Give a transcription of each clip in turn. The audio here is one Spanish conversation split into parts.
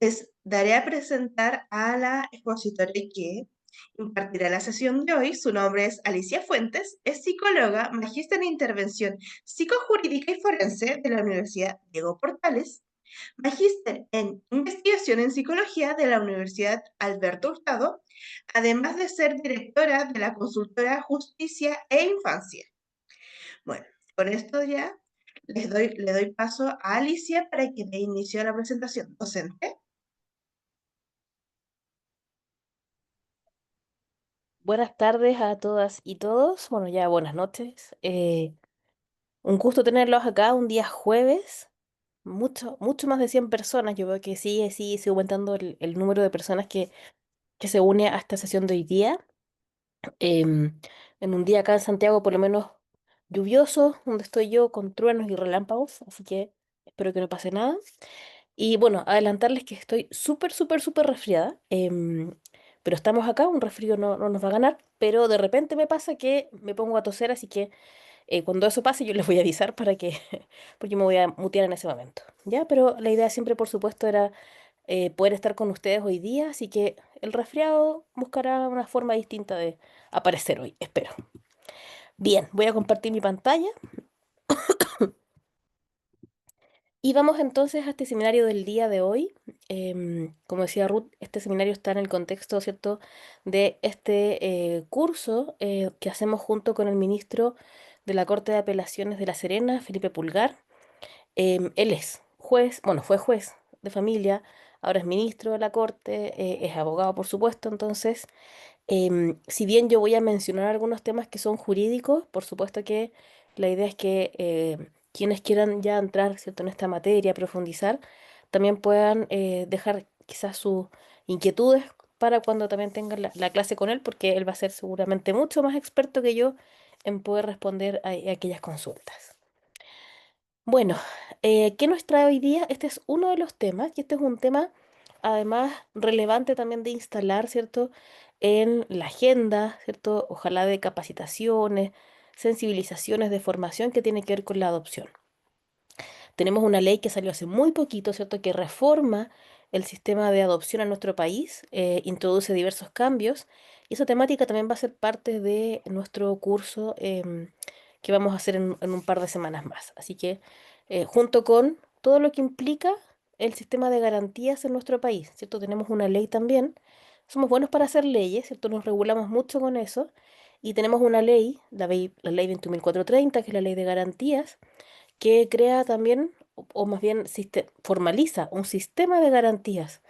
Les daré a presentar a la expositora que impartirá la sesión de hoy. Su nombre es Alicia Fuentes, es psicóloga, magíster en intervención psicojurídica y forense de la Universidad Diego Portales, magíster en investigación en psicología de la Universidad Alberto Hurtado, además de ser directora de la consultora Justicia e Infancia. Bueno, con esto ya le doy paso a Alicia para que dé inicio a la presentación docente. Buenas tardes a todas y todos. Bueno, ya buenas noches. Un gusto tenerlos acá un día jueves. Mucho más de 100 personas. Yo veo que sigue aumentando el número de personas que se une a esta sesión de hoy día. En un día acá en Santiago, por lo menos lluvioso, donde estoy yo, con truenos y relámpagos. Así que espero que no pase nada. Y bueno, adelantarles que estoy súper resfriada. Pero estamos acá, un resfrío no nos va a ganar. Pero de repente me pasa que me pongo a toser, así que cuando eso pase yo les voy a avisar para que, porque me voy a mutear en ese momento. ¿Ya? Pero la idea siempre, por supuesto, era poder estar con ustedes hoy día, así que el resfriado buscará una forma distinta de aparecer hoy, espero. Bien, voy a compartir mi pantalla. Y vamos entonces a este seminario del día de hoy. Como decía Ruth, este seminario está en el contexto, ¿cierto?, de este curso que hacemos junto con el ministro de la Corte de Apelaciones de La Serena, Felipe Pulgar. Él es juez, bueno, fue juez de familia, ahora es ministro de la Corte, es abogado, por supuesto. Entonces, si bien yo voy a mencionar algunos temas que son jurídicos, por supuesto que la idea es que quienes quieran ya entrar, ¿cierto?, en esta materia, profundizar, también puedan dejar quizás sus inquietudes para cuando también tengan la clase con él, porque él va a ser seguramente mucho más experto que yo en poder responder a aquellas consultas. Bueno, ¿qué nos trae hoy día? Este es uno de los temas, y este es un tema además relevante también de instalar, ¿cierto?, en la agenda, ¿cierto? Ojalá de capacitaciones, sensibilizaciones de formación que tiene que ver con la adopción. Tenemos una ley que salió hace muy poquito, ¿cierto?, que reforma el sistema de adopción en nuestro país, introduce diversos cambios, y esa temática también va a ser parte de nuestro curso que vamos a hacer en un par de semanas más. Así que, junto con todo lo que implica el sistema de garantías en nuestro país, ¿cierto? Tenemos una ley también. Somos buenos para hacer leyes, ¿cierto? Nos regulamos mucho con eso. Y tenemos una ley, la ley 21.430, que es la ley de garantías, que crea también, o más bien formaliza un sistema de garantías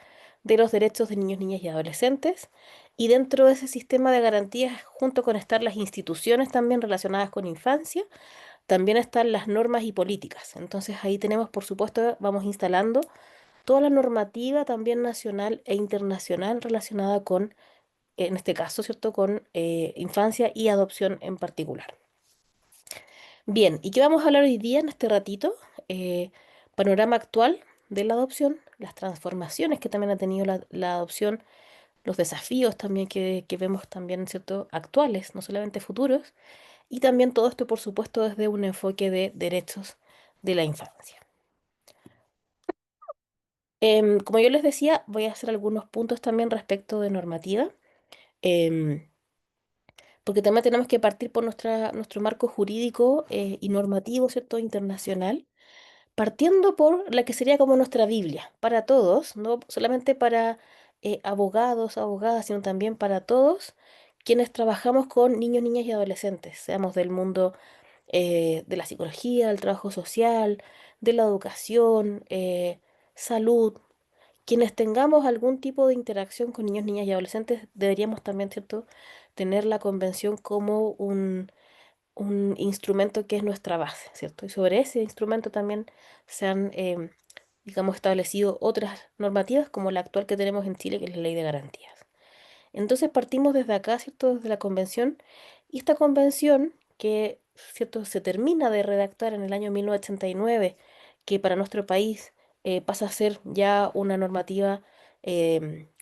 de los derechos de niños, niñas y adolescentes. Y dentro de ese sistema de garantías, junto con estar las instituciones también relacionadas con infancia, también están las normas y políticas. Entonces ahí tenemos, por supuesto, vamos instalando toda la normativa también nacional e internacional relacionada con, en este caso, ¿cierto?, con infancia y adopción en particular. Bien, ¿y qué vamos a hablar hoy día en este ratito? Eh, Panorama actual de la adopción, las transformaciones que también ha tenido la adopción, los desafíos también que vemos también, ¿cierto?, actuales, no solamente futuros, y también todo esto, por supuesto, desde un enfoque de derechos de la infancia. Como yo les decía, voy a hacer algunos puntos también respecto de normativa, em, porque también tenemos que partir por nuestro marco jurídico y normativo, ¿cierto?, internacional, partiendo por la que sería como nuestra Biblia, para todos, no solamente para abogados, abogadas, sino también para todos quienes trabajamos con niños, niñas y adolescentes, seamos del mundo de la psicología, del trabajo social, de la educación, salud. Quienes tengamos algún tipo de interacción con niños, niñas y adolescentes, deberíamos también, ¿cierto?, tener la convención como un instrumento que es nuestra base, ¿cierto? Y sobre ese instrumento también se han, digamos, establecido otras normativas como la actual que tenemos en Chile, que es la Ley de Garantías. Entonces partimos desde acá, ¿cierto? Desde la convención, y esta convención que, ¿cierto?, se termina de redactar en el año 1989, que para nuestro país pasa a ser ya una normativa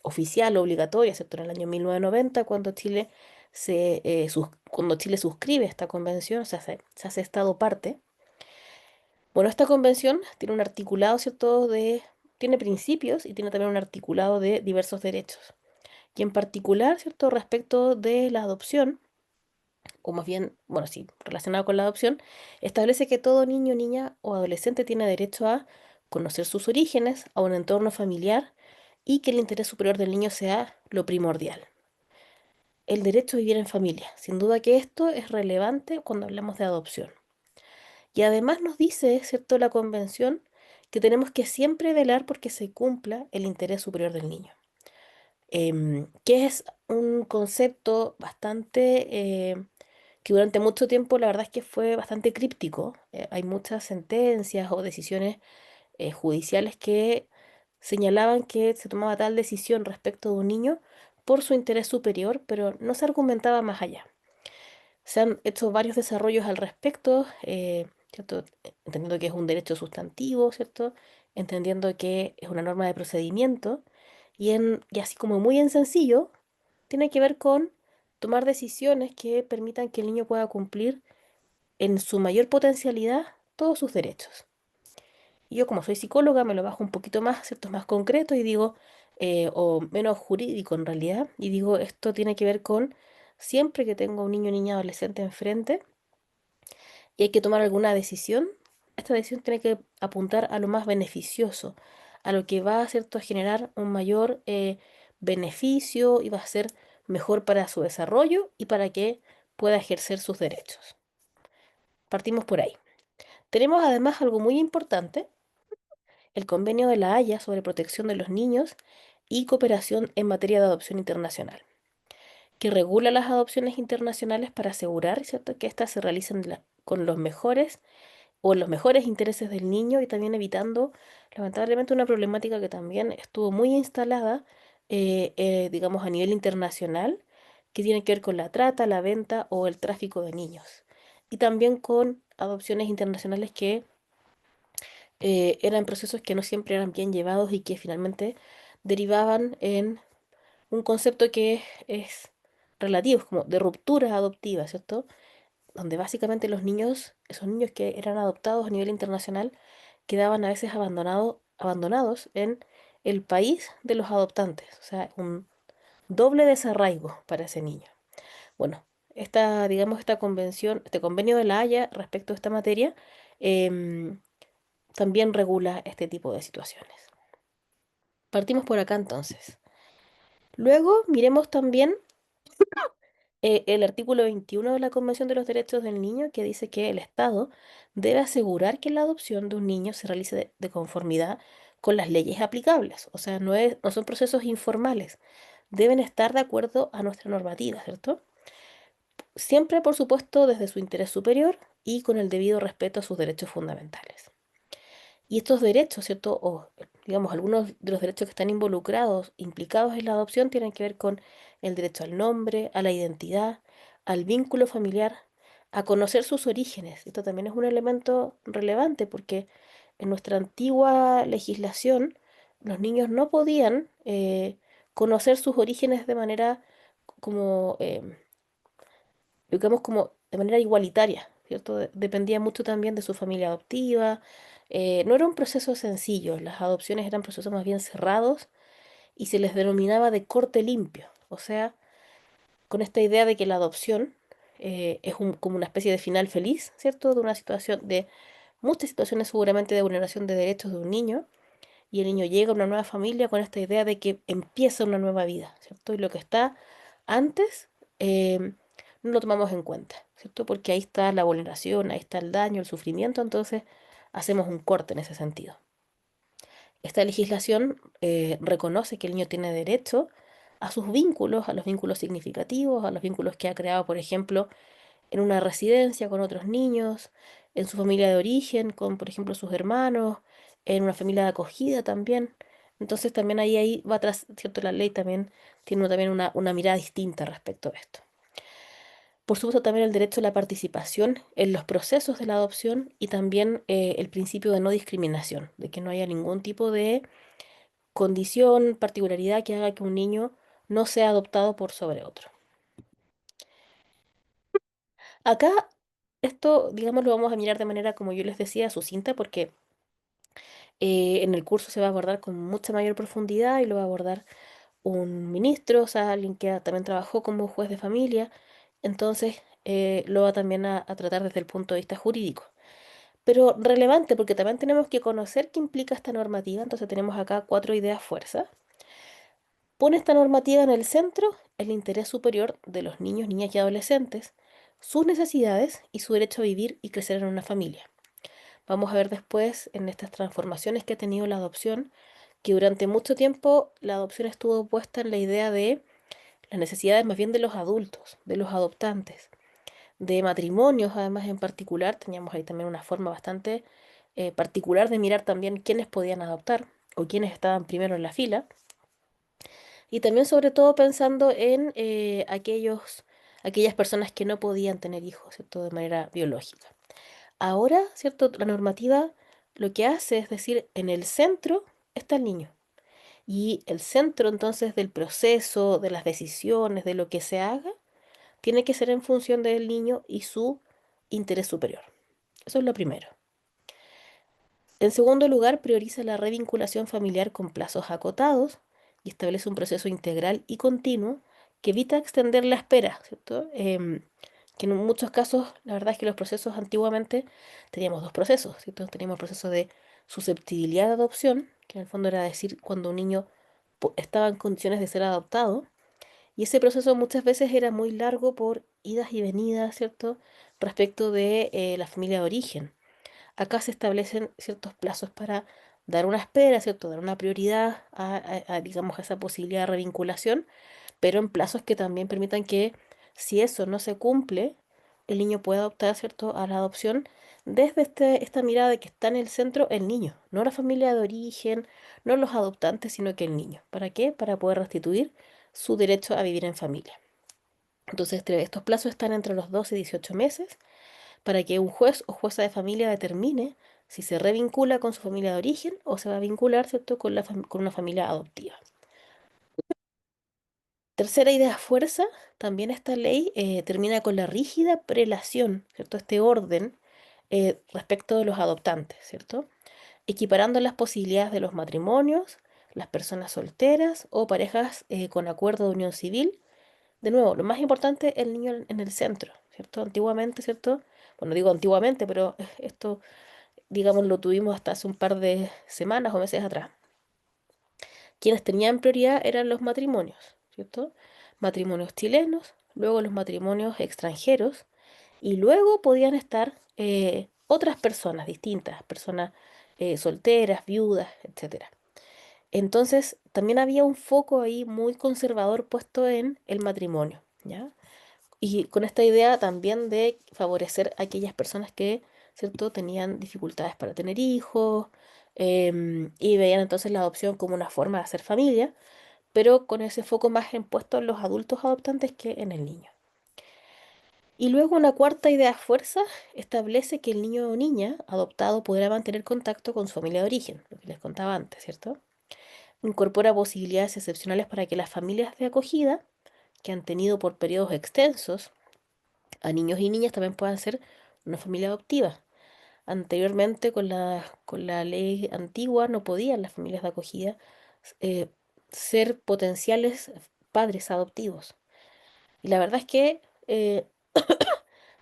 oficial, obligatoria, ¿cierto?, en el año 1990, cuando cuando Chile suscribe esta convención, se hace Estado parte. Bueno, esta convención tiene un articulado, ¿cierto?, tiene principios y tiene también un articulado de diversos derechos. Y en particular, ¿cierto? Respecto de la adopción, o más bien, bueno, sí, relacionado con la adopción, establece que todo niño, niña o adolescente tiene derecho a conocer sus orígenes, a un entorno familiar y que el interés superior del niño sea lo primordial. El derecho a vivir en familia. Sin duda que esto es relevante cuando hablamos de adopción. Y además nos dice, ¿cierto?, la Convención que tenemos que siempre velar porque se cumpla el interés superior del niño. Que es un concepto bastante que durante mucho tiempo la verdad es que fue bastante críptico. Hay muchas sentencias o decisiones judiciales que señalaban que se tomaba tal decisión respecto de un niño por su interés superior, pero no se argumentaba más allá. Se han hecho varios desarrollos al respecto, ¿cierto? Entendiendo que es un derecho sustantivo, ¿cierto? Entendiendo que es una norma de procedimiento y así como muy en sencillo, tiene que ver con tomar decisiones que permitan que el niño pueda cumplir en su mayor potencialidad todos sus derechos. Y yo como soy psicóloga me lo bajo un poquito más, ¿cierto? Más concreto y digo, o menos jurídico en realidad, y digo, esto tiene que ver con siempre que tengo un niño, niña, adolescente enfrente y hay que tomar alguna decisión, esta decisión tiene que apuntar a lo más beneficioso, a lo que va, ¿cierto?, a generar un mayor beneficio y va a ser mejor para su desarrollo y para que pueda ejercer sus derechos. Partimos por ahí. Tenemos además algo muy importante, el Convenio de La Haya sobre protección de los niños y cooperación en materia de adopción internacional, que regula las adopciones internacionales para asegurar, ¿cierto?, que éstas se realicen con los mejores o en los mejores intereses del niño y también evitando, lamentablemente, una problemática que también estuvo muy instalada, digamos, a nivel internacional, que tiene que ver con la trata, la venta o el tráfico de niños. Y también con adopciones internacionales que eran procesos que no siempre eran bien llevados y que finalmente derivaban en un concepto que es relativo, es como de ruptura adoptiva, ¿cierto? Donde básicamente los niños, esos niños que eran adoptados a nivel internacional, quedaban a veces abandonados en el país de los adoptantes, o sea, un doble desarraigo para ese niño. Bueno, digamos, esta convención, este convenio de La Haya respecto a esta materia, em, también regula este tipo de situaciones. Partimos por acá entonces. Luego miremos también el artículo 21 de la Convención de los Derechos del Niño, que dice que el Estado debe asegurar que la adopción de un niño se realice de conformidad con las leyes aplicables. O sea, no son procesos informales. Deben estar de acuerdo a nuestra normativa, ¿cierto? Siempre, por supuesto, desde su interés superior y con el debido respeto a sus derechos fundamentales. Y estos derechos, ¿cierto? O digamos, algunos de los derechos que están involucrados, implicados en la adopción, tienen que ver con el derecho al nombre, a la identidad, al vínculo familiar, a conocer sus orígenes. Esto también es un elemento relevante porque en nuestra antigua legislación los niños no podían conocer sus orígenes de manera como digamos, como de manera igualitaria, ¿cierto? Dependía mucho también de su familia adoptiva. No era un proceso sencillo, las adopciones eran procesos más bien cerrados y se les denominaba de corte limpio, o sea, con esta idea de que la adopción como una especie de final feliz, ¿cierto? De una situación, de muchas situaciones seguramente de vulneración de derechos de un niño, y el niño llega a una nueva familia con esta idea de que empieza una nueva vida, ¿cierto? Y lo que está antes no lo tomamos en cuenta, ¿cierto? Porque ahí está la vulneración, ahí está el daño, el sufrimiento, entonces hacemos un corte en ese sentido. Esta legislación reconoce que el niño tiene derecho a sus vínculos, a los vínculos significativos, a los vínculos que ha creado, por ejemplo, en una residencia con otros niños, en su familia de origen, con, por ejemplo, sus hermanos, en una familia de acogida también. Entonces también ahí va atrás, ¿cierto? La ley también tiene también una mirada distinta respecto a esto. Por supuesto, también el derecho a la participación en los procesos de la adopción y también el principio de no discriminación, de que no haya ningún tipo de condición, particularidad que haga que un niño no sea adoptado por sobre otro. Acá, esto, digamos, lo vamos a mirar de manera, como yo les decía, sucinta, porque En el curso se va a abordar con mucha mayor profundidad y lo va a abordar un ministro, o sea, alguien que también trabajó como juez de familia. Entonces, lo va también a tratar desde el punto de vista jurídico. Pero relevante, porque también tenemos que conocer qué implica esta normativa. Entonces tenemos acá cuatro ideas fuerza. Pone esta normativa en el centro el interés superior de los niños, niñas y adolescentes, sus necesidades y su derecho a vivir y crecer en una familia. Vamos a ver después en estas transformaciones que ha tenido la adopción, que durante mucho tiempo la adopción estuvo puesta en la idea de las necesidades más bien de los adultos, de los adoptantes, de matrimonios además en particular. Teníamos ahí también una forma bastante particular de mirar también quiénes podían adoptar o quiénes estaban primero en la fila. Y también sobre todo pensando en aquellas personas que no podían tener hijos, ¿cierto? De manera biológica. Ahora, ¿cierto? La normativa lo que hace es decir, en el centro está el niño. Y el centro entonces del proceso, de las decisiones, de lo que se haga, tiene que ser en función del niño y su interés superior. Eso es lo primero. En segundo lugar, prioriza la revinculación familiar con plazos acotados y establece un proceso integral y continuo que evita extender la espera, ¿cierto? Que en muchos casos, la verdad es que los procesos antiguamente teníamos dos procesos, ¿cierto? Teníamos el proceso de susceptibilidad de adopción, que en el fondo era decir cuando un niño estaba en condiciones de ser adoptado, y ese proceso muchas veces era muy largo por idas y venidas, ¿cierto? Respecto de la familia de origen. Acá se establecen ciertos plazos para dar una espera, ¿cierto? Dar una prioridad digamos, a esa posibilidad de revinculación, pero en plazos que también permitan que, si eso no se cumple, el niño pueda optar, ¿cierto?, a la adopción desde esta mirada de que está en el centro el niño, no la familia de origen, no los adoptantes, sino que el niño. ¿Para qué? Para poder restituir su derecho a vivir en familia. Entonces, estos plazos están entre los 12 y 18 meses para que un juez o jueza de familia determine si se revincula con su familia de origen o se va a vincular, ¿cierto?, con una familia adoptiva. Tercera idea fuerza, también esta ley termina con la rígida prelación, ¿cierto? Este orden respecto de los adoptantes, ¿cierto? Equiparando las posibilidades de los matrimonios, las personas solteras o parejas con acuerdo de unión civil. De nuevo, lo más importante, el niño en el centro, ¿cierto? Antiguamente, ¿cierto? Bueno, digo antiguamente, pero esto, digamos, lo tuvimos hasta hace un par de semanas o meses atrás. Quienes tenían prioridad eran los matrimonios, ¿cierto? Matrimonios chilenos, luego los matrimonios extranjeros, y luego podían estar otras personas distintas, personas solteras, viudas, etcétera. Entonces, también había un foco ahí muy conservador puesto en el matrimonio, ¿ya? Y con esta idea también de favorecer a aquellas personas que, ¿cierto?, tenían dificultades para tener hijos, y veían entonces la adopción como una forma de hacer familia, pero con ese foco más en puesto en los adultos adoptantes que en el niño. Y luego una cuarta idea fuerza establece que el niño o niña adoptado podrá mantener contacto con su familia de origen, lo que les contaba antes, ¿cierto? Incorpora posibilidades excepcionales para que las familias de acogida, que han tenido por periodos extensos a niños y niñas, también puedan ser una familia adoptiva. Anteriormente, con la ley antigua, no podían las familias de acogida eh, ser potenciales padres adoptivos. Y la verdad es que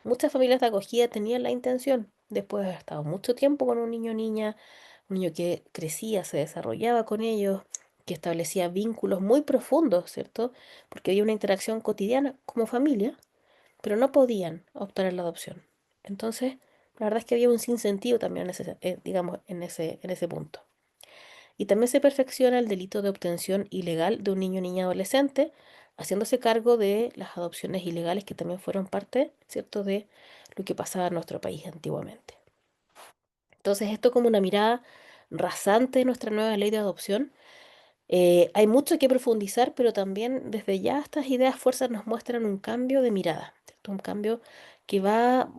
muchas familias de acogida tenían la intención, después de haber estado mucho tiempo con un niño o niña, un niño que crecía, se desarrollaba con ellos, que establecía vínculos muy profundos, ¿cierto? Porque había una interacción cotidiana como familia, pero no podían optar a la adopción. Entonces, la verdad es que había un sinsentido también, digamos, en ese punto. Y también se perfecciona el delito de obtención ilegal de un niño o niña adolescente, haciéndose cargo de las adopciones ilegales que también fueron parte, ¿cierto?, de lo que pasaba en nuestro país antiguamente. Entonces, esto como una mirada rasante de nuestra nueva ley de adopción. Hay mucho que profundizar, pero también desde ya estas ideas fuerzas nos muestran un cambio de mirada, ¿cierto? Un cambio que va,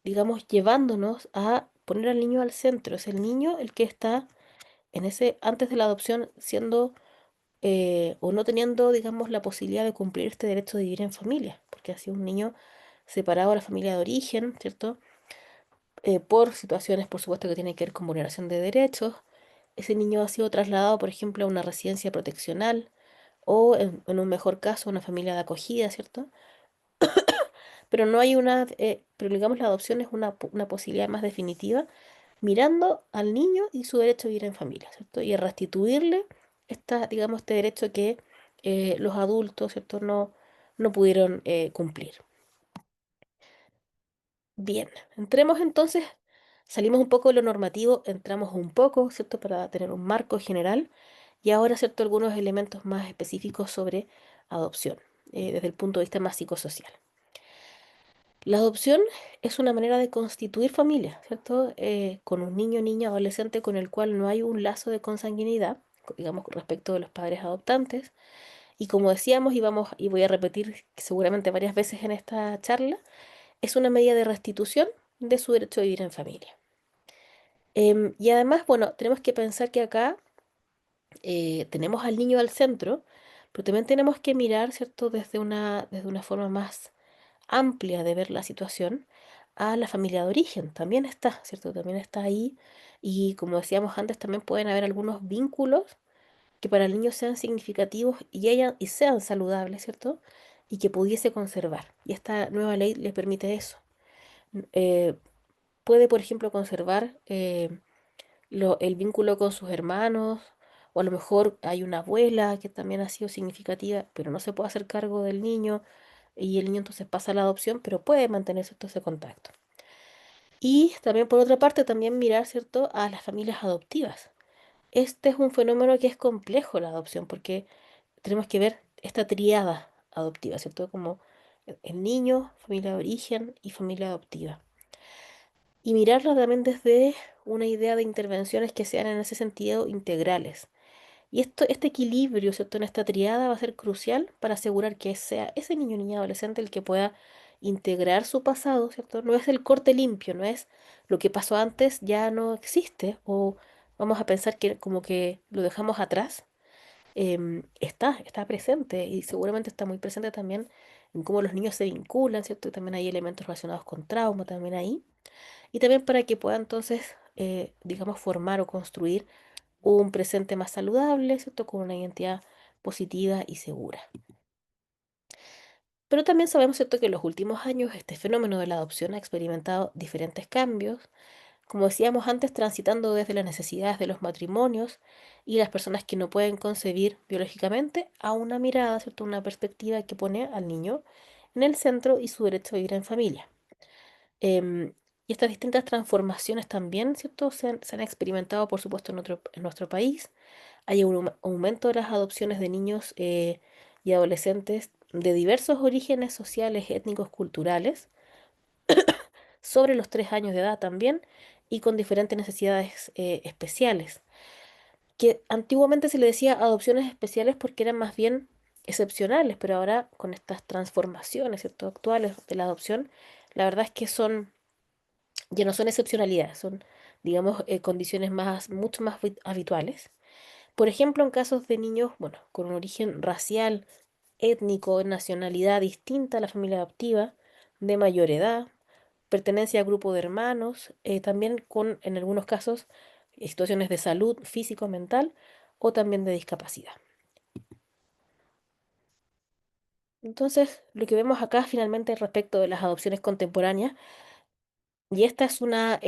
digamos, llevándonos a poner al niño al centro. Es el niño el que está antes de la adopción, siendo o no teniendo, digamos, la posibilidad de cumplir este derecho de vivir en familia, porque ha sido un niño separado de la familia de origen, ¿cierto? por situaciones, por supuesto, que tienen que ver con vulneración de derechos. Ese niño ha sido trasladado, por ejemplo, a una residencia proteccional o, en un mejor caso, a una familia de acogida, ¿cierto? Pero no hay pero digamos la adopción es una posibilidad más definitiva, mirando al niño y su derecho a vivir en familia, ¿cierto? Y a restituirle digamos, este derecho que los adultos, ¿cierto? No pudieron cumplir. Bien, entremos entonces, salimos un poco de lo normativo, entramos un poco, ¿cierto? Para tener un marco general y ahora, ¿cierto? Algunos elementos más específicos sobre adopción, desde el punto de vista más psicosocial. La adopción es una manera de constituir familia, ¿cierto? Con un niño, niña, adolescente con el cual no hay un lazo de consanguinidad, digamos, respecto de los padres adoptantes. Y como decíamos, y voy a repetir seguramente varias veces en esta charla, es una medida de restitución de su derecho a vivir en familia. Y además, bueno, tenemos que pensar que acá tenemos al niño al centro, pero también tenemos que mirar, ¿cierto?, desde una forma más amplia de ver la situación a la familia de origen. También está, ¿cierto? También está ahí. Y como decíamos antes, también pueden haber algunos vínculos que para el niño sean significativos y sean saludables, ¿cierto? Y que pudiese conservar. Y esta nueva ley le permite eso. Eh, Puede, por ejemplo, conservar el vínculo con sus hermanos, o a lo mejor hay una abuela que también ha sido significativa, pero no se puede hacer cargo del niño y el niño entonces pasa a la adopción, pero puede mantenerse todo ese contacto. Y también por otra parte, también mirar, ¿cierto?, a las familias adoptivas. Este es un fenómeno que es complejo la adopción, porque tenemos que ver esta triada adoptiva, ¿cierto? Como el niño, familia de origen y familia adoptiva. Y mirarla también desde una idea de intervenciones que sean en ese sentido integrales. Y este equilibrio, ¿cierto?, en esta triada va a ser crucial para asegurar que sea ese niño, niña, adolescente el que pueda integrar su pasado, ¿cierto? No es el corte limpio, no es lo que pasó antes ya no existe o vamos a pensar que como que lo dejamos atrás. Está presente y seguramente está muy presente también en cómo los niños se vinculan, ¿cierto? Y también hay elementos relacionados con trauma también ahí. Y también para que pueda entonces, digamos, formar o construir un presente más saludable, ¿cierto? Con una identidad positiva y segura. Pero también sabemos, ¿cierto?, que en los últimos años este fenómeno de la adopción ha experimentado diferentes cambios, como decíamos antes, transitando desde las necesidades de los matrimonios y las personas que no pueden concebir biológicamente a una mirada, ¿cierto?, una perspectiva que pone al niño en el centro y su derecho a vivir en familia. Em, y estas distintas transformaciones también, ¿cierto?, se han experimentado, por supuesto, en nuestro país. Hay un aumento de las adopciones de niños y adolescentes de diversos orígenes sociales, étnicos, culturales, sobre los 3 años de edad también, y con diferentes necesidades especiales, que antiguamente se le decía adopciones especiales porque eran más bien excepcionales, pero ahora con estas transformaciones, ¿cierto?, actuales de la adopción, la verdad es que ya no son excepcionalidades, son, digamos, condiciones mucho más habituales. Por ejemplo, en casos de niños, bueno, con un origen racial, étnico, nacionalidad distinta a la familia adoptiva, de mayor edad, pertenencia a grupo de hermanos, también en algunos casos, situaciones de salud físico-mental o también de discapacidad. Entonces, lo que vemos acá finalmente respecto de las adopciones contemporáneas, y esta es una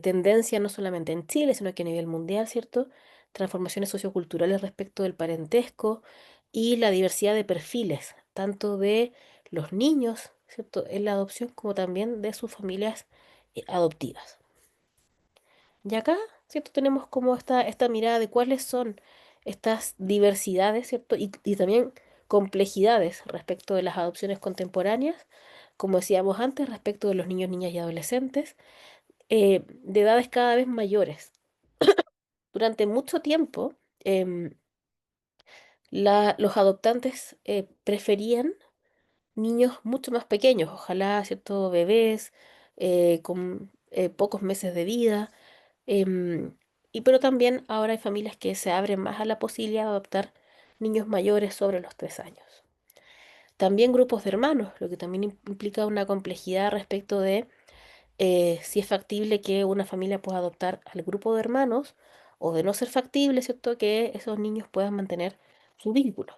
tendencia no solamente en Chile, sino que a nivel mundial, ¿cierto? Transformaciones socioculturales respecto del parentesco y la diversidad de perfiles, tanto de los niños, ¿cierto?, en la adopción, como también de sus familias adoptivas. Y acá, ¿cierto?, tenemos como esta mirada de cuáles son estas diversidades, ¿cierto? Y también complejidades respecto de las adopciones contemporáneas, como decíamos antes, respecto de los niños, niñas y adolescentes de edades cada vez mayores. Durante mucho tiempo, em, los adoptantes preferían niños mucho más pequeños, ojalá, ¿cierto?, bebés con pocos meses de vida. em, pero también ahora hay familias que se abren más a la posibilidad de adoptar niños mayores sobre los 3 años. También grupos de hermanos, lo que también implica una complejidad respecto de si es factible que una familia pueda adoptar al grupo de hermanos o de no ser factible, ¿cierto? Que esos niños puedan mantener su vínculo.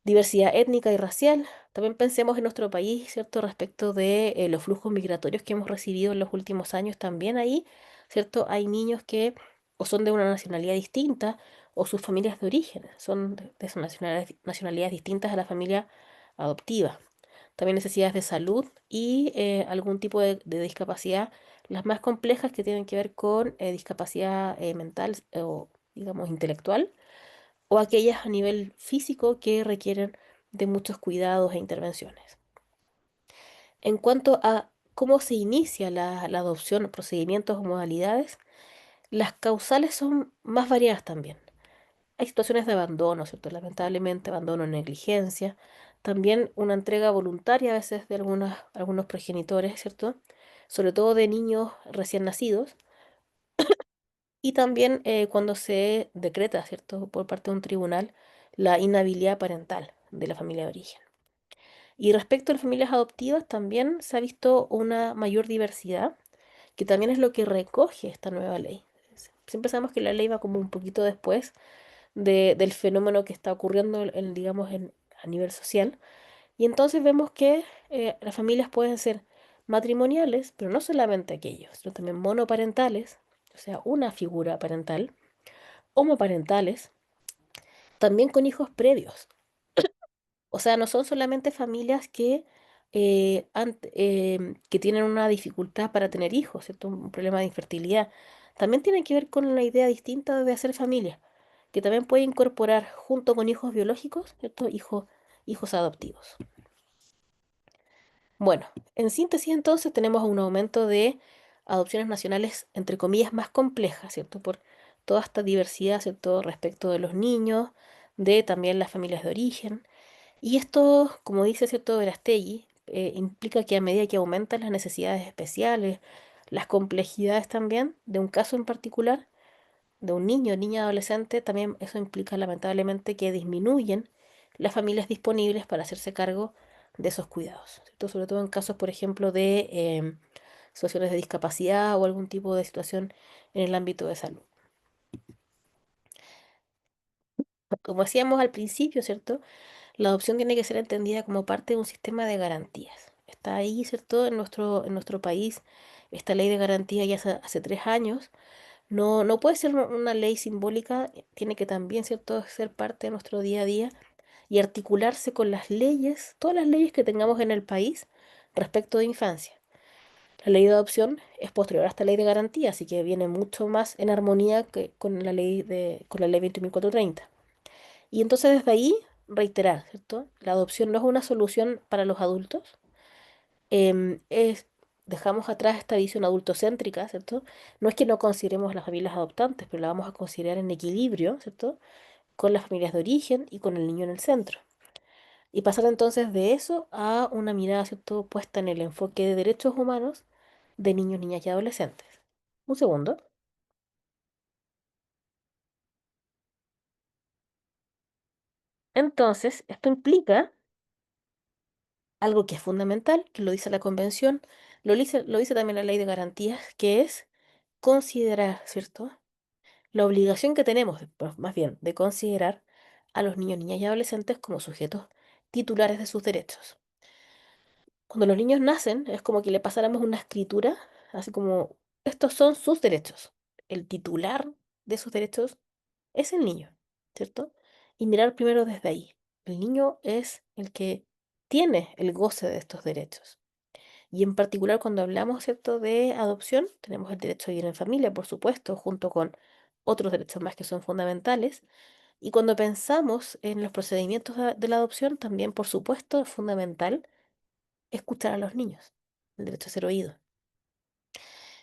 Diversidad étnica y racial. También pensemos en nuestro país, ¿cierto? Respecto de los flujos migratorios que hemos recibido en los últimos años, también ahí, ¿cierto? Hay niños que o son de una nacionalidad distinta o sus familias de origen son de sus nacionalidades distintas a la familia adoptiva. También necesidades de salud y algún tipo de discapacidad, las más complejas que tienen que ver con discapacidad mental o, digamos, intelectual o aquellas a nivel físico que requieren de muchos cuidados e intervenciones. En cuanto a cómo se inicia la adopción, procedimientos o modalidades, las causales son más variadas también. Hay situaciones de abandono, ¿cierto? Lamentablemente, abandono, negligencia, también una entrega voluntaria a veces de algunos progenitores, ¿cierto? Sobre todo de niños recién nacidos, y también cuando se decreta, ¿cierto? Por parte de un tribunal, la inhabilidad parental de la familia de origen. Y respecto a las familias adoptivas, también se ha visto una mayor diversidad, que también es lo que recoge esta nueva ley. Siempre sabemos que la ley va como un poquito después del fenómeno que está ocurriendo, digamos, a nivel social. Y entonces vemos que las familias pueden ser matrimoniales, pero no solamente aquellos, sino también monoparentales, o sea, una figura parental, homoparentales, también con hijos previos. O sea, no son solamente familias que tienen una dificultad para tener hijos, ¿cierto? Un problema de infertilidad. También tienen que ver con una idea distinta de hacer familia, que también puede incorporar junto con hijos biológicos, ¿cierto? Hijos adoptivos. Bueno, en síntesis entonces tenemos un aumento de adopciones nacionales, entre comillas, más complejas, ¿cierto? Por toda esta diversidad, ¿cierto? Respecto de los niños, de también las familias de origen. Y esto, como dice cierto Verastegui, implica que a medida que aumentan las necesidades especiales, las complejidades también de un caso en particular, de un niño, niña, adolescente, también eso implica lamentablemente que disminuyen las familias disponibles para hacerse cargo de esos cuidados, ¿cierto? Sobre todo en casos, por ejemplo, de situaciones de discapacidad o algún tipo de situación en el ámbito de salud. Como decíamos al principio, ¿cierto? La adopción tiene que ser entendida como parte de un sistema de garantías. Está ahí, ¿cierto? En nuestro país, esta ley de garantía ya hace 3 años. No puede ser una ley simbólica, tiene que también, ¿cierto?, ser parte de nuestro día a día y articularse con las leyes, todas las leyes que tengamos en el país respecto de infancia. La ley de adopción es posterior a esta ley de garantía, así que viene mucho más en armonía que con la ley 20.430. Y entonces desde ahí, reiterar, ¿cierto? La adopción no es una solución para los adultos. em, es, dejamos atrás esta visión adultocéntrica, ¿cierto? No es que no consideremos a las familias adoptantes, pero la vamos a considerar en equilibrio, ¿cierto? Con las familias de origen y con el niño en el centro. Y pasar entonces de eso a una mirada, ¿cierto?, puesta en el enfoque de derechos humanos de niños, niñas y adolescentes. Un segundo. Entonces, esto implica algo que es fundamental, que lo dice la Convención, lo dice también la Ley de Garantías, que es considerar, ¿cierto?, la obligación que tenemos, pues, más bien, de considerar a los niños, niñas y adolescentes como sujetos titulares de sus derechos. Cuando los niños nacen, es como que le pasáramos una escritura, así como, estos son sus derechos. El titular de sus derechos es el niño, ¿cierto? Y mirar primero desde ahí. El niño es el que tiene el goce de estos derechos. Y en particular cuando hablamos, ¿cierto?, de adopción, tenemos el derecho a vivir en familia, por supuesto, junto con otros derechos más que son fundamentales. Y cuando pensamos en los procedimientos de la adopción, también, por supuesto, es fundamental escuchar a los niños, el derecho a ser oído.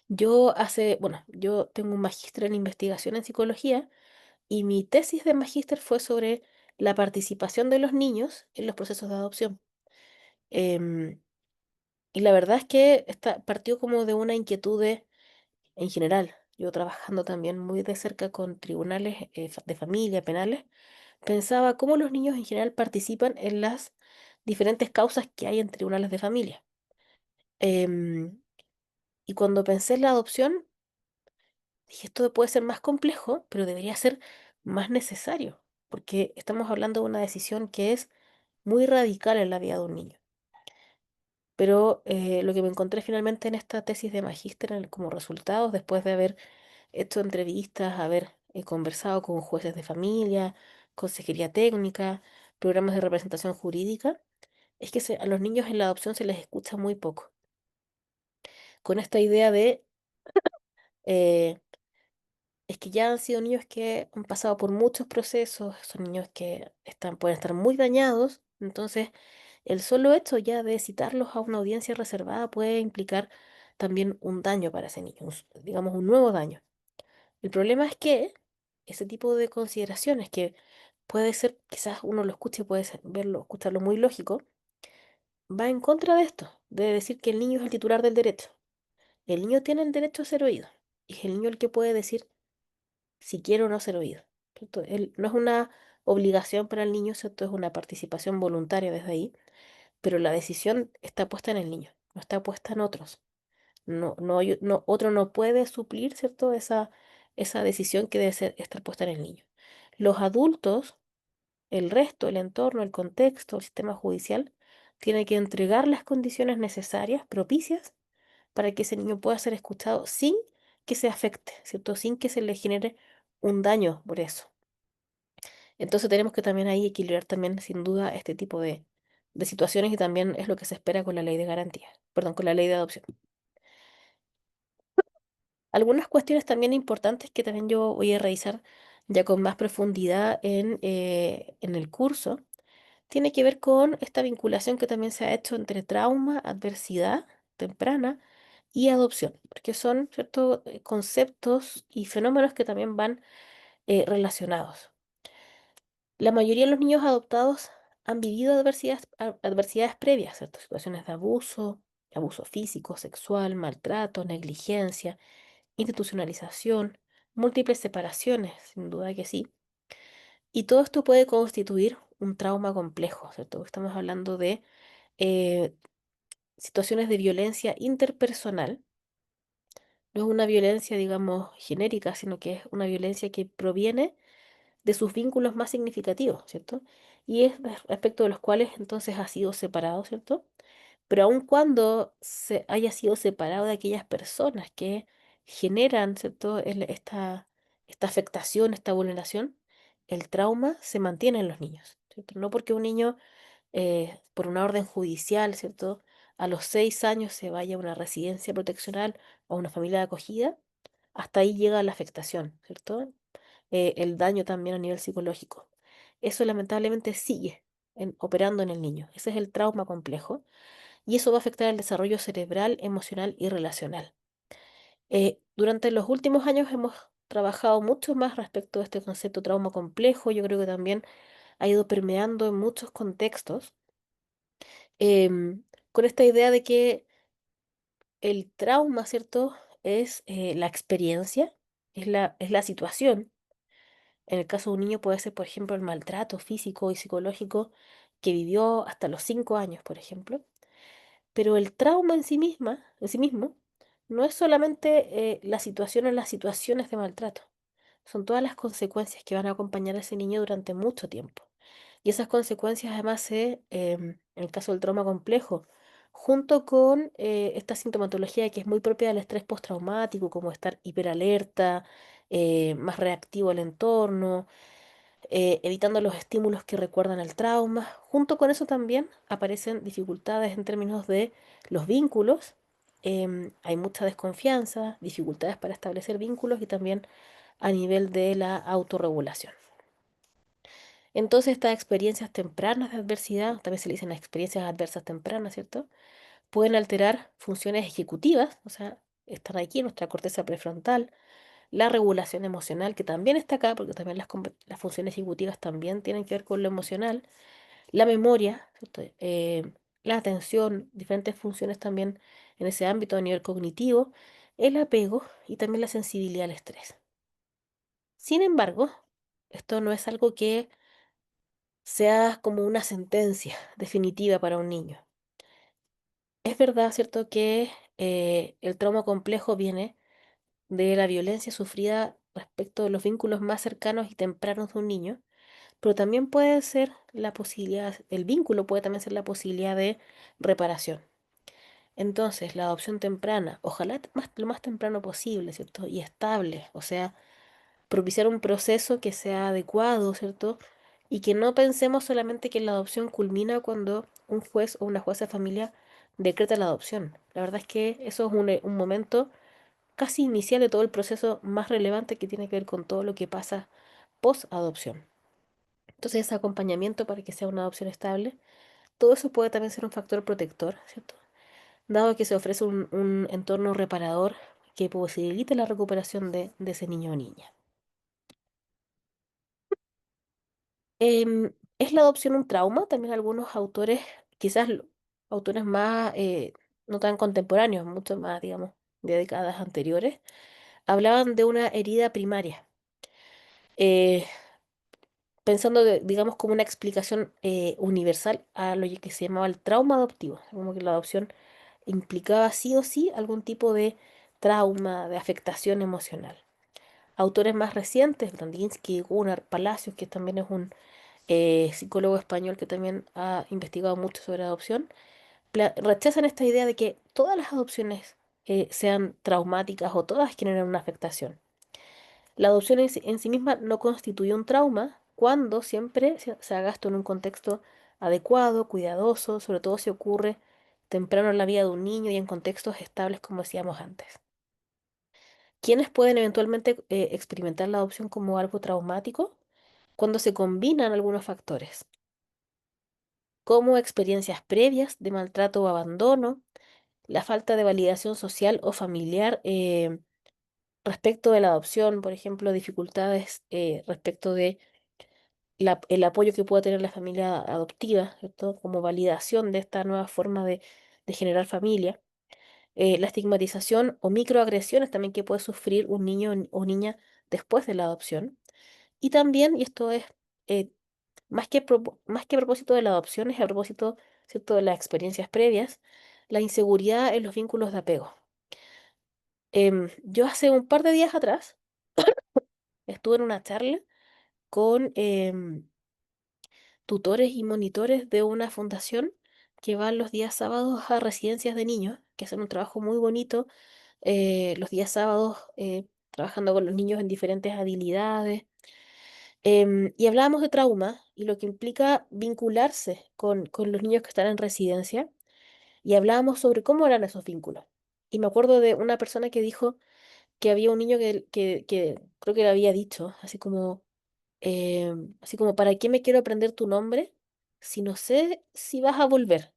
Bueno, yo tengo un magíster en investigación en psicología y mi tesis de magíster fue sobre la participación de los niños en los procesos de adopción. Em, y la verdad es que partió como de una inquietud en general, yo trabajando también muy de cerca con tribunales de familia, penales, pensaba cómo los niños en general participan en las diferentes causas que hay en tribunales de familia. Em, y cuando pensé en la adopción, dije, esto puede ser más complejo, pero debería ser más necesario, porque estamos hablando de una decisión que es muy radical en la vida de un niño. Pero lo que me encontré finalmente en esta tesis de magíster como resultados, después de haber hecho entrevistas, haber conversado con jueces de familia, consejería técnica, programas de representación jurídica, es que a los niños en la adopción se les escucha muy poco. Con esta idea de, eh, es que ya han sido niños que han pasado por muchos procesos, son niños que pueden estar muy dañados, entonces el solo hecho ya de citarlos a una audiencia reservada puede implicar también un daño para ese niño, digamos un nuevo daño. El problema es que ese tipo de consideraciones que puede ser, quizás uno lo escuche y puede verlo, escucharlo muy lógico, va en contra de esto, de decir que el niño es el titular del derecho. El niño tiene el derecho a ser oído y es el niño el que puede decir si quiere o no ser oído. ¿Cierto? No es una obligación para el niño, ¿cierto? Es una participación voluntaria desde ahí, pero la decisión está puesta en el niño, no está puesta en otros. Otro no puede suplir, ¿cierto? Esa decisión que debe estar puesta en el niño. Los adultos, el resto, el entorno, el contexto, el sistema judicial, tiene que entregar las condiciones necesarias, propicias, para que ese niño pueda ser escuchado sin que se afecte, ¿cierto? Sin que se le genere un daño por eso. Entonces tenemos que también ahí equilibrar también, sin duda, este tipo de situaciones y también es lo que se espera con la ley de garantía, perdón, con la ley de adopción. Algunas cuestiones también importantes que también yo voy a revisar ya con más profundidad en el curso, tiene que ver con esta vinculación que también se ha hecho entre trauma, adversidad temprana y adopción, porque son ciertos conceptos y fenómenos que también van relacionados. La mayoría de los niños adoptados han vivido adversidades previas, ¿cierto? Situaciones de abuso, abuso físico, sexual, maltrato, negligencia, institucionalización, múltiples separaciones, sin duda que sí. Y todo esto puede constituir un trauma complejo, ¿cierto? Estamos hablando de eh, situaciones de violencia interpersonal. No es una violencia, digamos, genérica, sino que es una violencia que proviene de sus vínculos más significativos, ¿cierto? Y es respecto de los cuales entonces ha sido separado, ¿cierto? Pero aun cuando se haya sido separado de aquellas personas que generan, ¿cierto? Esta afectación, esta vulneración, el trauma se mantiene en los niños, ¿cierto? No porque un niño, por una orden judicial, ¿cierto? A los 6 años se vaya a una residencia proteccional o a una familia de acogida, hasta ahí llega la afectación, ¿cierto? El daño también a nivel psicológico. Eso lamentablemente sigue operando en el niño. Ese es el trauma complejo y eso va a afectar el desarrollo cerebral, emocional y relacional. Durante los últimos años hemos trabajado mucho más respecto a este concepto trauma complejo. Yo creo que también ha ido permeando en muchos contextos, em, con esta idea de que el trauma, ¿cierto? Es la experiencia, es la situación. En el caso de un niño puede ser, por ejemplo, el maltrato físico y psicológico que vivió hasta los 5 años, por ejemplo. Pero el trauma en sí mismo, no es solamente la situación o las situaciones de maltrato, son todas las consecuencias que van a acompañar a ese niño durante mucho tiempo. Y esas consecuencias además en el caso del trauma complejo, junto con esta sintomatología que es muy propia del estrés postraumático, como estar hiperalerta, más reactivo al entorno, evitando los estímulos que recuerdan el trauma. Junto con eso también aparecen dificultades en términos de los vínculos. Hay mucha desconfianza, dificultades para establecer vínculos y también a nivel de la autorregulación. Entonces, estas experiencias tempranas de adversidad, también se le dicen experiencias adversas tempranas, ¿cierto? Pueden alterar funciones ejecutivas, o sea, están aquí en nuestra corteza prefrontal, la regulación emocional, que también está acá, porque también las funciones ejecutivas también tienen que ver con lo emocional, la memoria, ¿cierto? La atención, diferentes funciones también en ese ámbito a nivel cognitivo, el apego y también la sensibilidad al estrés. Sin embargo, esto no es algo que sea como una sentencia definitiva para un niño. Es verdad, ¿cierto?, que el trauma complejo viene de la violencia sufrida respecto de los vínculos más cercanos y tempranos de un niño, pero también puede ser la posibilidad, el vínculo puede también ser la posibilidad de reparación. Entonces, la adopción temprana, ojalá lo más temprano posible, ¿cierto? Y estable, o sea, propiciar un proceso que sea adecuado, ¿cierto? Y que no pensemos solamente que la adopción culmina cuando un juez o una jueza de familia decreta la adopción. La verdad es que eso es un momento casi inicial de todo el proceso más relevante que tiene que ver con todo lo que pasa post adopción. Entonces, ese acompañamiento para que sea una adopción estable, todo eso puede también ser un factor protector, ¿cierto? Dado que se ofrece un entorno reparador que posibilite la recuperación de ese niño o niña. ¿Es la adopción un trauma? También algunos autores, quizás autores más, no tan contemporáneos, mucho más, digamos, de décadas anteriores, hablaban de una herida primaria, eh, pensando, digamos, como una explicación universal a lo que se llamaba el trauma adoptivo, como que la adopción implicaba sí o sí algún tipo de trauma, de afectación emocional. Autores más recientes, Brandinsky, Gunnar Palacios, que también es un psicólogo español que también ha investigado mucho sobre adopción, rechazan esta idea de que todas las adopciones sean traumáticas o todas generan una afectación. La adopción en sí misma no constituye un trauma cuando siempre se haga esto en un contexto adecuado, cuidadoso, sobre todo si ocurre temprano en la vida de un niño y en contextos estables, como decíamos antes. ¿Quiénes pueden eventualmente experimentar la adopción como algo traumático? Cuando se combinan algunos factores, como experiencias previas de maltrato o abandono, la falta de validación social o familiar respecto de la adopción, por ejemplo, dificultades respecto de el apoyo que pueda tener la familia adoptiva, ¿cierto? Como validación de esta nueva forma de generar familia. La estigmatización o microagresiones también que puede sufrir un niño o niña después de la adopción. Y también, y esto es eh, más que a propósito de la adopción, es a propósito, ¿cierto?, de las experiencias previas, la inseguridad en los vínculos de apego. Yo hace un par de días atrás estuve en una charla con tutores y monitores de una fundación que van los días sábados a residencias de niños, que hacen un trabajo muy bonito los días sábados trabajando con los niños en diferentes habilidades. Y hablábamos de trauma y lo que implica vincularse con los niños que están en residencia y hablábamos sobre cómo eran esos vínculos. Y me acuerdo de una persona que dijo que había un niño que creo que le había dicho, así como, ¿para qué me quiero aprender tu nombre si no sé si vas a volver?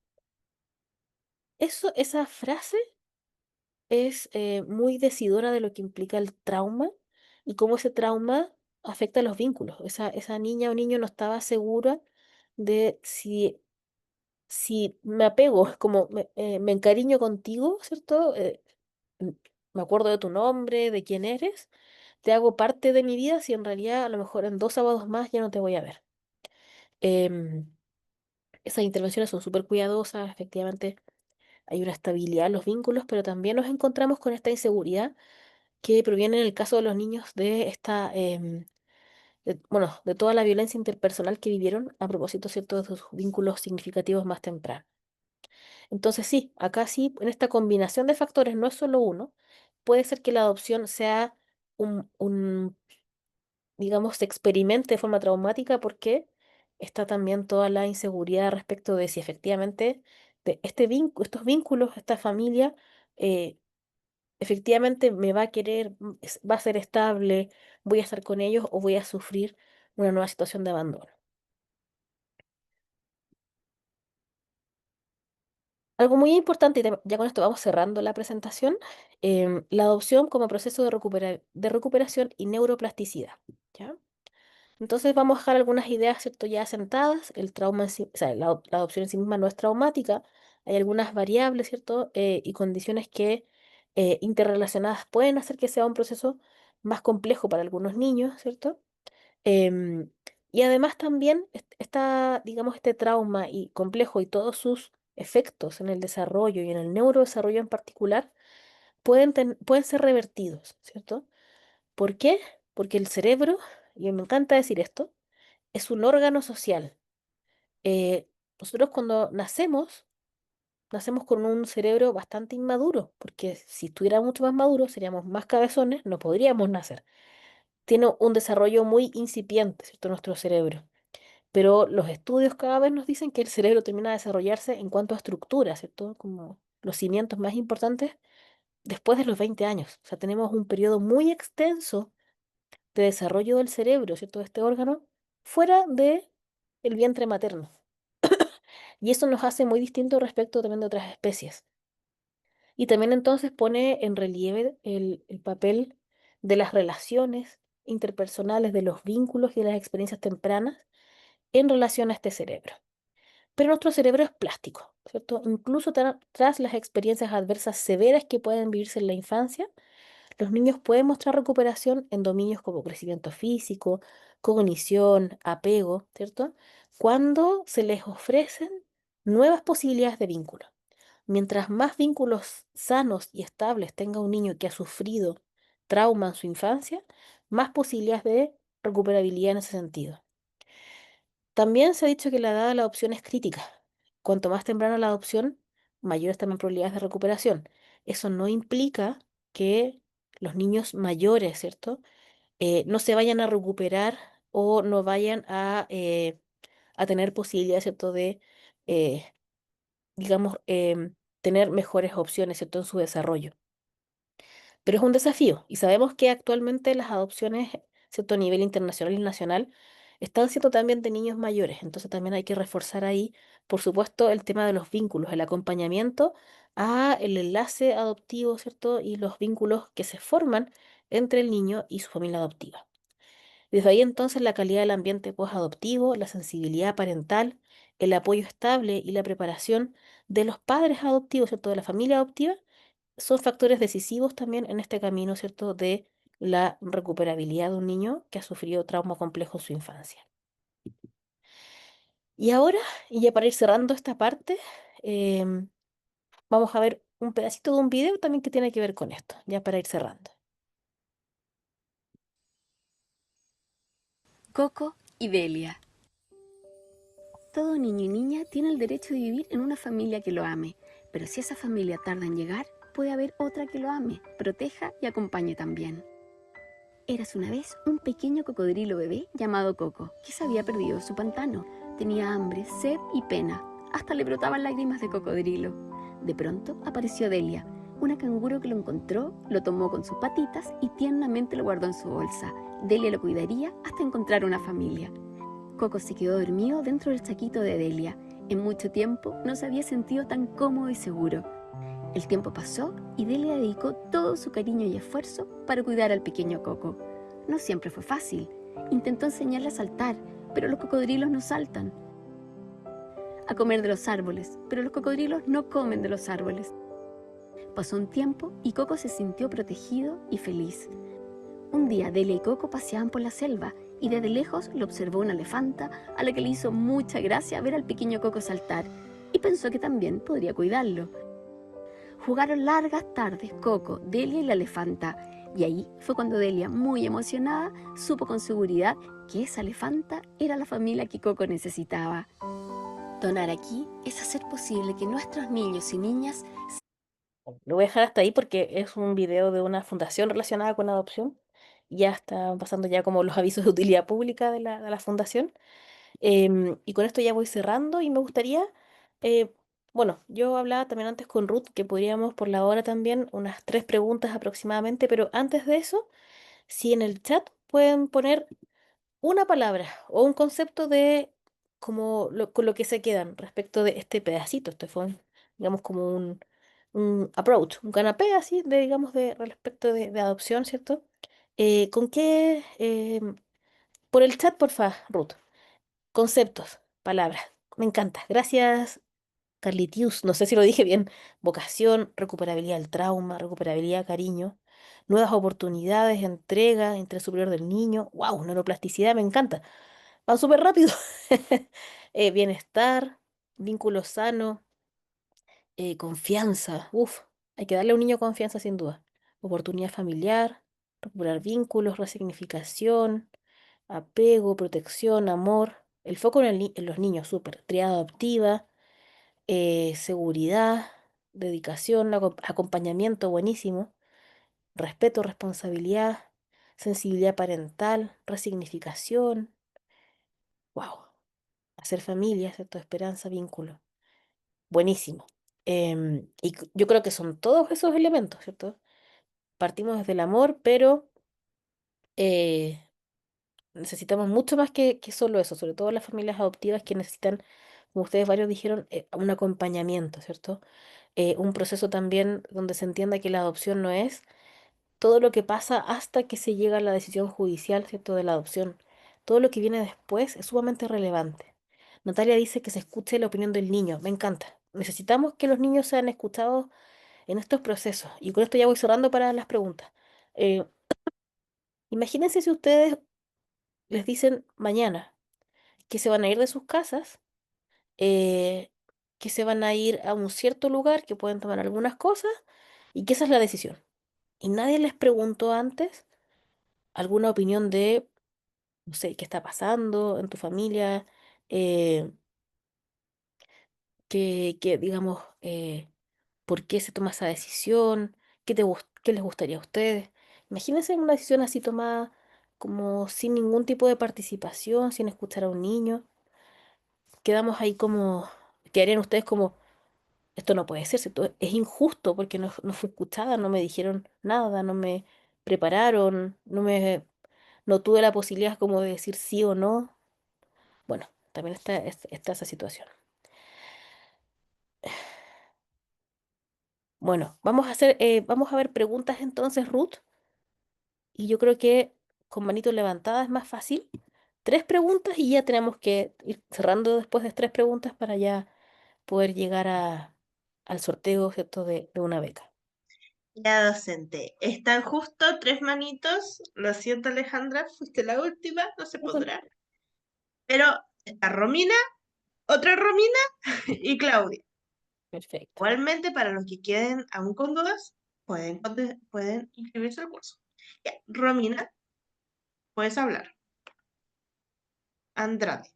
Esa frase es muy decidora de lo que implica el trauma y cómo ese trauma afecta a los vínculos. Esa niña o niño no estaba segura de si me apego, es como me encariño contigo, ¿cierto? m- Me acuerdo de tu nombre, de quién eres, te hago parte de mi vida si en realidad a lo mejor en 2 sábados más ya no te voy a ver. Em, Esas intervenciones son súper cuidadosas, efectivamente hay una estabilidad en los vínculos, pero también nos encontramos con esta inseguridad que proviene en el caso de los niños de bueno, de toda la violencia interpersonal que vivieron a propósito, ¿cierto?, de sus vínculos significativos más tempranos. Entonces sí, acá sí, en esta combinación de factores, no es solo uno, puede ser que la adopción sea digamos, se experimente de forma traumática porque está también toda la inseguridad respecto de si efectivamente estos vínculos, esta familia, eh, efectivamente me va a querer, va a ser estable, voy a estar con ellos o voy a sufrir una nueva situación de abandono. Algo muy importante, y ya con esto vamos cerrando la presentación, la adopción como proceso de recuperación y neuroplasticidad. ¿Ya? Entonces vamos a dejar algunas ideas, ¿cierto?, ya asentadas. El trauma en sí, o sea, la adopción en sí misma no es traumática. Hay algunas variables, ¿cierto? Y condiciones que interrelacionadas pueden hacer que sea un proceso más complejo para algunos niños, ¿cierto? Em, Y además también digamos, este trauma y complejo y todos sus efectos en el desarrollo y en el neurodesarrollo en particular pueden ser revertidos, ¿cierto? ¿Por qué? Porque el cerebro, y me encanta decir esto, es un órgano social. Eh, Nosotros cuando nacemos con un cerebro bastante inmaduro, porque si estuviera mucho más maduro, seríamos más cabezones, no podríamos nacer. Tiene un desarrollo muy incipiente, ¿cierto? Nuestro cerebro. Pero los estudios cada vez nos dicen que el cerebro termina de desarrollarse en cuanto a estructura, ¿cierto? Como los cimientos más importantes después de los 20 años. O sea, tenemos un periodo muy extenso de desarrollo del cerebro, ¿cierto? De este órgano, fuera de el vientre materno. Y eso nos hace muy distintos respecto también de otras especies. Y también entonces pone en relieve el papel de las relaciones interpersonales, de los vínculos y de las experiencias tempranas en relación a este cerebro. Pero nuestro cerebro es plástico, ¿cierto? Incluso tras las experiencias adversas severas que pueden vivirse en la infancia, los niños pueden mostrar recuperación en dominios como crecimiento físico, cognición, apego, ¿cierto? Cuando se les ofrecen nuevas posibilidades de vínculo. Mientras más vínculos sanos y estables tenga un niño que ha sufrido trauma en su infancia, más posibilidades de recuperabilidad en ese sentido. También se ha dicho que la edad de la adopción es crítica. Cuanto más temprana la adopción, mayores también probabilidades de recuperación. Eso no implica que los niños mayores, ¿cierto? No se vayan a recuperar o no vayan a tener posibilidades, ¿cierto? De, eh, digamos, tener mejores opciones, ¿cierto? En su desarrollo. Pero es un desafío y sabemos que actualmente las adopciones, ¿cierto? A nivel internacional y nacional, están siendo también de niños mayores. Entonces también hay que reforzar ahí, por supuesto, el tema de los vínculos, el acompañamiento a el enlace adoptivo, ¿cierto? Y los vínculos que se forman entre el niño y su familia adoptiva. Desde ahí entonces la calidad del ambiente post-adoptivo, la sensibilidad parental, el apoyo estable y la preparación de los padres adoptivos, ¿cierto? De la familia adoptiva son factores decisivos también en este camino, ¿cierto?, de la recuperabilidad de un niño que ha sufrido trauma complejo en su infancia. Y ahora, y ya para ir cerrando esta parte, em, vamos a ver un pedacito de un video también que tiene que ver con esto, ya para ir cerrando. Coco y Delia. Todo niño y niña tiene el derecho de vivir en una familia que lo ame, pero si esa familia tarda en llegar, puede haber otra que lo ame, proteja y acompañe también. Eras una vez un pequeño cocodrilo bebé llamado Coco, que se había perdido en su pantano. Tenía hambre, sed y pena. Hasta le brotaban lágrimas de cocodrilo. De pronto apareció Delia, una canguro que lo encontró, lo tomó con sus patitas y tiernamente lo guardó en su bolsa. Delia lo cuidaría hasta encontrar una familia. Coco se quedó dormido dentro del saquito de Delia. En mucho tiempo no se había sentido tan cómodo y seguro. El tiempo pasó y Delia dedicó todo su cariño y esfuerzo para cuidar al pequeño Coco. No siempre fue fácil. Intentó enseñarle a saltar, pero los cocodrilos no saltan. A comer de los árboles, pero los cocodrilos no comen de los árboles. Pasó un tiempo y Coco se sintió protegido y feliz. Un día Delia y Coco paseaban por la selva y desde lejos lo observó una elefanta a la que le hizo mucha gracia ver al pequeño Coco saltar y pensó que también podría cuidarlo. Jugaron largas tardes Coco, Delia y la elefanta, y ahí fue cuando Delia, muy emocionada, supo con seguridad que esa elefanta era la familia que Coco necesitaba. Donar aquí es hacer posible que nuestros niños y niñas... Lo voy a dejar hasta ahí porque es un video de una fundación relacionada con adopción. Ya está pasando ya como los avisos de utilidad pública de la fundación. Y con esto ya voy cerrando y me gustaría, eh, bueno, yo hablaba también antes con Ruth que podríamos por la hora también unas 3 preguntas aproximadamente, pero antes de eso, si en el chat pueden poner una palabra o un concepto de con lo que se quedan respecto de este pedacito. Este fue, digamos, como un approach, un canapé así, de, digamos, de respecto de adopción, ¿cierto? ¿Con qué? Por el chat, porfa, Ruth. Conceptos, palabras. Me encanta. Gracias, Carlitius. No sé si lo dije bien. Vocación, recuperabilidad del trauma, recuperabilidad, cariño, nuevas oportunidades, entrega, interés superior del niño. ¡Wow! Neuroplasticidad, me encanta. van súper rápido. Bienestar, vínculo sano, confianza. Uf, hay que darle a un niño confianza sin duda. Oportunidad familiar, recuperar vínculos, resignificación, apego, protección, amor. El foco en los niños, súper. Triada adoptiva, seguridad, dedicación, acompañamiento, buenísimo. Respeto, responsabilidad, sensibilidad parental, resignificación. Wow. Hacer familia, ¿cierto? Esperanza, vínculo. Buenísimo. Yo creo que son todos esos elementos, ¿cierto? Partimos desde el amor, pero eh, necesitamos mucho más que solo eso, sobre todo las familias adoptivas que necesitan, como ustedes varios dijeron, un acompañamiento, ¿cierto? Un proceso también donde se entienda que la adopción no es todo lo que pasa hasta que se llega a la decisión judicial, ¿cierto?, de la adopción. Todo lo que viene después es sumamente relevante. Natalia dice que se escuche la opinión del niño. Me encanta. Necesitamos que los niños sean escuchados en estos procesos. Y con esto ya voy cerrando para las preguntas. Eh, Imagínense si ustedes les dicen mañana que se van a ir de sus casas, eh, que se van a ir a un cierto lugar, que pueden tomar algunas cosas y que esa es la decisión. Y nadie les preguntó antes alguna opinión de, no sé, qué está pasando en tu familia, eh, digamos, por qué se toma esa decisión, qué les gustaría a ustedes. Imagínense una decisión así tomada como sin ningún tipo de participación, sin escuchar a un niño. Quedamos ahí como, quedarían ustedes como, esto no puede ser, ¿cierto? Es injusto porque no fui escuchada, no me dijeron nada, no me prepararon, no tuve la posibilidad como de decir sí o no. Bueno, también está esa situación. Bueno, vamos a ver preguntas entonces, Ruth. Y yo creo que con manitos levantadas es más fácil. Tres preguntas y ya tenemos que ir cerrando después de tres preguntas para ya poder llegar al sorteo, ¿cierto? De una beca. Ya, docente. Están justo tres manitos. Lo siento, Alejandra, fuiste la última, no se Eso. podrá. Pero está Romina, otra Romina y Claudia. Perfecto. Igualmente, para los que queden aún con dudas, pueden inscribirse al curso. Ya, Romina, puedes hablar. Andrade.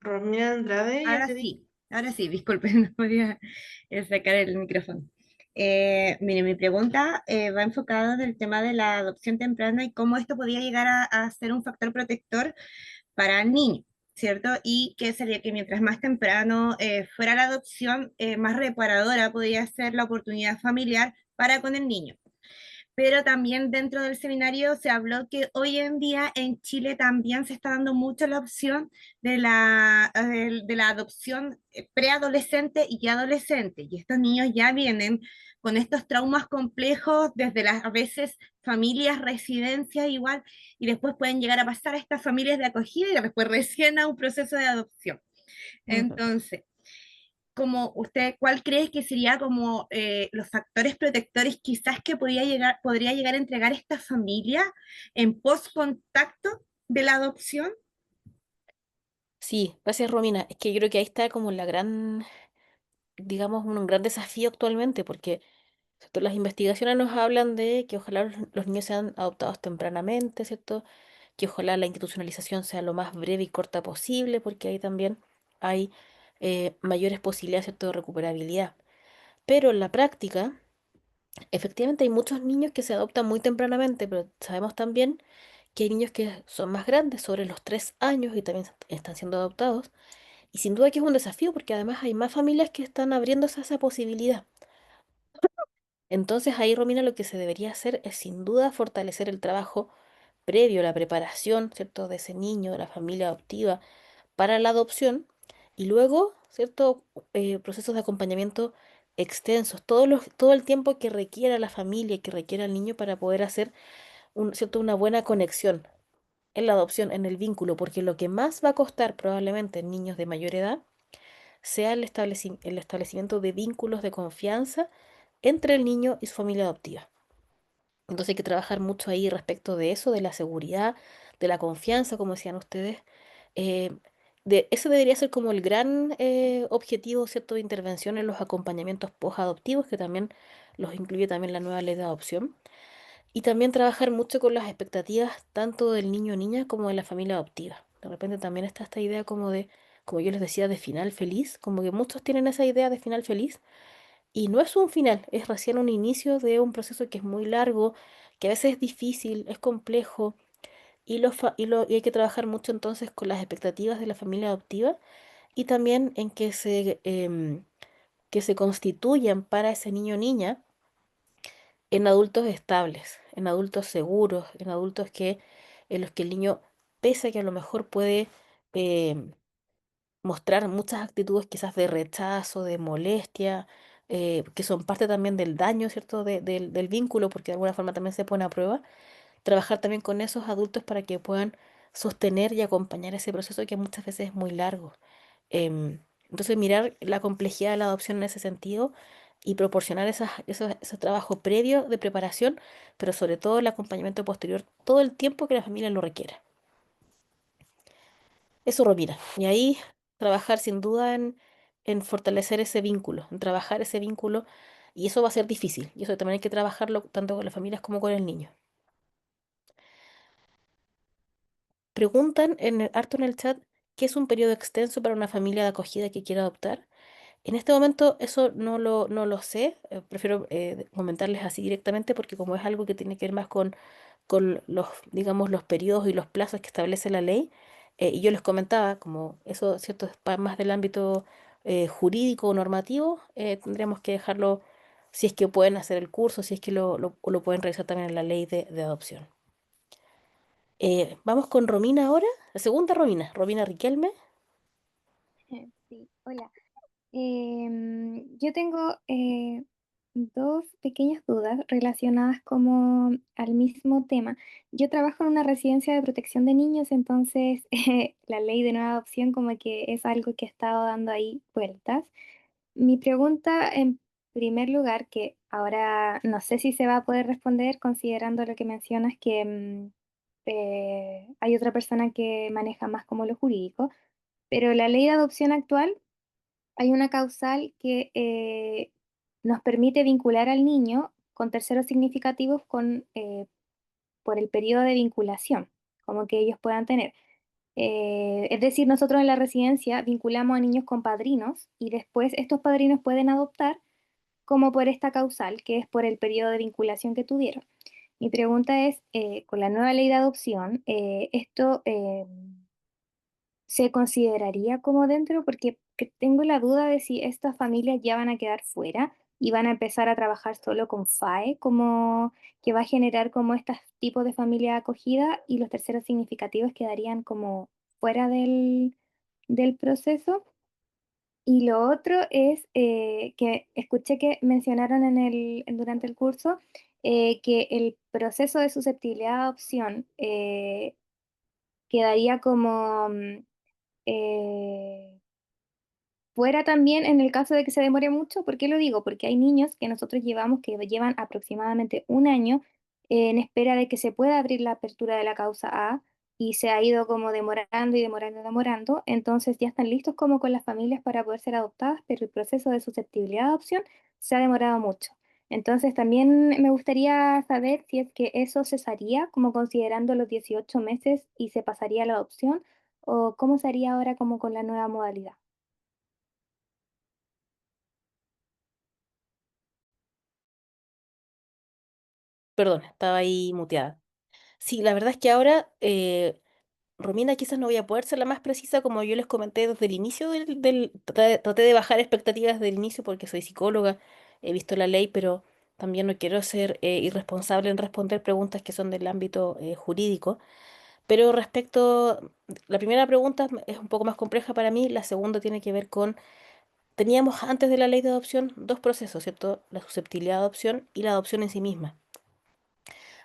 Romina Andrade, ya te di. Ahora sí, disculpen, no podía sacar el micrófono. Mire, mi pregunta va enfocada en el tema de la adopción temprana y cómo esto podía llegar a ser un factor protector para el niño, ¿cierto? Y que sería que mientras más temprano fuera la adopción, más reparadora podía ser la oportunidad familiar para con el niño. Pero también dentro del seminario se habló que hoy en día en Chile también se está dando mucho la opción de la adopción preadolescente y adolescente. Y estos niños ya vienen con estos traumas complejos desde las a veces familias, residencias igual, y después pueden llegar a pasar a estas familias de acogida y después recién a un proceso de adopción. Ujú. Entonces, como usted, ¿cuál cree que sería como los factores protectores quizás que podría llegar a entregar esta familia en post contacto de la adopción? Sí, gracias, Romina. Es que yo creo que ahí está como digamos, un gran desafío actualmente, porque ¿cierto? Las investigaciones nos hablan de que ojalá los niños sean adoptados tempranamente, ¿cierto? Que ojalá la institucionalización sea lo más breve y corta posible, porque ahí también hay mayores posibilidades, ¿cierto?, de recuperabilidad. Pero en la práctica, efectivamente hay muchos niños que se adoptan muy tempranamente, pero sabemos también que hay niños que son más grandes, sobre los 3 años, y también están siendo adoptados. Y sin duda que es un desafío, porque además hay más familias que están abriéndose a esa posibilidad. Entonces ahí, Romina, lo que se debería hacer es sin duda fortalecer el trabajo previo, la preparación, ¿cierto?, de ese niño, de la familia adoptiva para la adopción y luego, ¿cierto?, procesos de acompañamiento extensos, todo el tiempo que requiera la familia, que requiera el niño para poder hacer ¿cierto?, una buena conexión en la adopción, en el vínculo, porque lo que más va a costar probablemente en niños de mayor edad sea el establecimiento de vínculos de confianza entre el niño y su familia adoptiva. Entonces hay que trabajar mucho ahí respecto de eso, de la seguridad, de la confianza, como decían ustedes. Eh, Ese debería ser como el gran objetivo, ¿cierto?, de intervención en los acompañamientos post-adoptivos, que también los incluye también la nueva ley de adopción. Y también trabajar mucho con las expectativas tanto del niño o niña como de la familia adoptiva. De repente también está esta idea como de, como yo les decía, de final feliz, como que muchos tienen esa idea de final feliz y no es un final, es recién un inicio de un proceso que es muy largo, que a veces es difícil, es complejo y hay que trabajar mucho entonces con las expectativas de la familia adoptiva y también en que se constituyan para ese niño o niña en adultos estables, en adultos seguros, en adultos en los que el niño, pese a que a lo mejor puede em, mostrar muchas actitudes quizás de rechazo, de molestia, que son parte también del daño, ¿cierto? Del vínculo, porque de alguna forma también se pone a prueba, trabajar también con esos adultos para que puedan sostener y acompañar ese proceso que muchas veces es muy largo. Entonces, mirar la complejidad de la adopción en ese sentido y proporcionar ese trabajo previo de preparación, pero sobre todo el acompañamiento posterior todo el tiempo que la familia lo requiera. Eso, Romina. Y ahí trabajar sin duda en fortalecer ese vínculo, en trabajar ese vínculo, y eso va a ser difícil, y eso también hay que trabajarlo tanto con las familias como con el niño. Preguntan harto en el chat qué es un periodo extenso para una familia de acogida que quiera adoptar. En este momento eso no lo sé, prefiero comentarles así directamente porque como es algo que tiene que ver más con los, digamos, los periodos y los plazos que establece la ley, y yo les comentaba, como eso, ¿cierto?, es más del ámbito jurídico o normativo, tendríamos que dejarlo, si es que pueden hacer el curso, si es que lo pueden revisar también en la ley de adopción. Vamos con Romina ahora, la segunda Romina, Romina Riquelme. Sí, hola. Yo tengo dos pequeñas dudas relacionadas como al mismo tema. Yo trabajo en una residencia de protección de niños, entonces la ley de nueva adopción como que es algo que he estado dando ahí vueltas. Mi pregunta en primer lugar, que ahora no sé si se va a poder responder considerando lo que mencionas que hay otra persona que maneja más como lo jurídico, pero la ley de adopción actual hay una causal que nos permite vincular al niño con terceros significativos por el periodo de vinculación, como que ellos puedan tener. Es decir, nosotros en la residencia vinculamos a niños con padrinos y después estos padrinos pueden adoptar como por esta causal, que es por el periodo de vinculación que tuvieron. Mi pregunta es, con la nueva ley de adopción, ¿esto se consideraría como dentro? Porque tengo la duda de si estas familias ya van a quedar fuera y van a empezar a trabajar solo con FAE, como que va a generar como estos tipos de familia acogida y los terceros significativos quedarían como fuera del proceso. Y lo otro es que escuché que mencionaron durante el curso que el proceso de susceptibilidad de adopción quedaría como eh, fuera también en el caso de que se demore mucho. ¿Por qué lo digo? Porque hay niños que nosotros llevamos que llevan aproximadamente un año en espera de que se pueda abrir la apertura de la causa A y se ha ido como demorando y demorando y demorando. Entonces ya están listos como con las familias para poder ser adoptadas, pero el proceso de susceptibilidad de adopción se ha demorado mucho. Entonces también me gustaría saber si es que eso cesaría como considerando los 18 meses y se pasaría a la adopción o cómo sería ahora como con la nueva modalidad. Perdón, estaba ahí muteada. Sí, la verdad es que ahora, Romina, quizás no voy a poder ser la más precisa como yo les comenté desde el inicio traté de bajar expectativas desde el inicio porque soy psicóloga, he visto la ley, pero también no quiero ser irresponsable en responder preguntas que son del ámbito jurídico. Pero la primera pregunta es un poco más compleja para mí, la segunda tiene que ver teníamos antes de la ley de adopción dos procesos, ¿cierto? La susceptibilidad de adopción y la adopción en sí misma.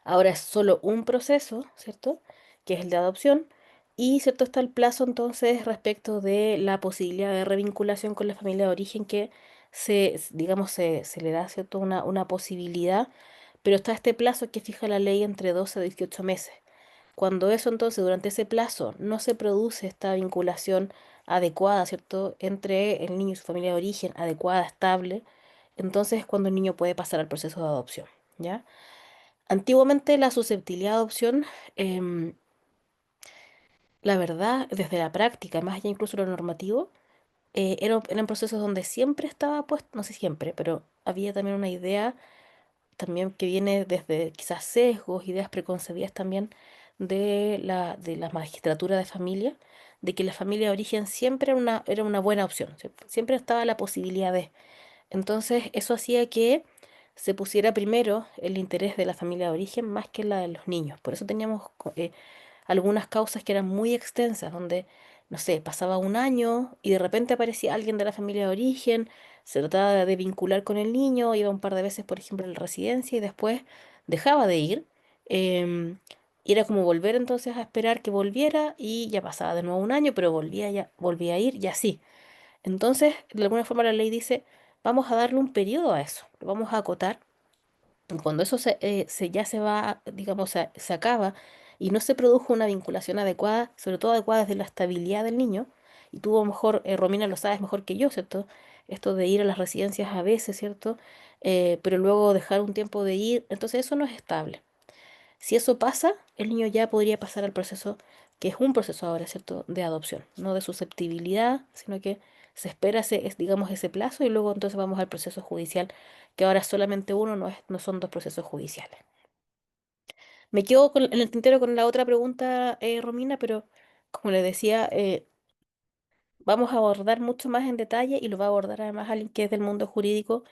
Ahora es solo un proceso, ¿cierto? Que es el de adopción. Y, ¿cierto? Está el plazo entonces respecto de la posibilidad de revinculación con la familia de origen que digamos, se le da, ¿cierto? Una posibilidad, pero está este plazo que fija la ley entre 12 a 18 meses. Cuando eso entonces, durante ese plazo, no se produce esta vinculación adecuada, ¿cierto?, entre el niño y su familia de origen, adecuada, estable, entonces es cuando el niño puede pasar al proceso de adopción, ¿ya? Antiguamente la susceptibilidad de adopción, em, la verdad, desde la práctica, más allá incluso de lo normativo, eran procesos donde siempre estaba puesto, no sé siempre, pero había también una idea también que viene desde quizás sesgos, ideas preconcebidas también de la magistratura de familia, de que la familia de origen siempre era una buena opción, siempre estaba la posibilidad de. Entonces eso hacía que se pusiera primero el interés de la familia de origen más que la de los niños. Por eso teníamos algunas causas que eran muy extensas, donde, no sé, pasaba un año y de repente aparecía alguien de la familia de origen, se trataba de vincular con el niño, iba un par de veces, por ejemplo, a la residencia y después dejaba de ir. em, y era como volver entonces a esperar que volviera y ya pasaba de nuevo un año, pero volvía a ir y así. Entonces, de alguna forma la ley dice, vamos a darle un periodo a eso, lo vamos a acotar cuando eso ya se va, digamos, se acaba y no se produjo una vinculación adecuada, sobre todo adecuada desde la estabilidad del niño, y tú a lo mejor, Romina, lo sabes mejor que yo, ¿cierto? Esto de ir a las residencias a veces, ¿cierto? Pero luego dejar un tiempo de ir, entonces eso no es estable. Si eso pasa, el niño ya podría pasar al proceso, que es un proceso ahora, ¿cierto?, de adopción, no de susceptibilidad, sino que se espera digamos, ese plazo y luego entonces vamos al proceso judicial, que ahora es solamente uno, no son dos procesos judiciales. Me quedo en el tintero con la otra pregunta, Romina, pero como le decía, vamos a abordar mucho más en detalle y lo va a abordar además alguien que es del mundo jurídico,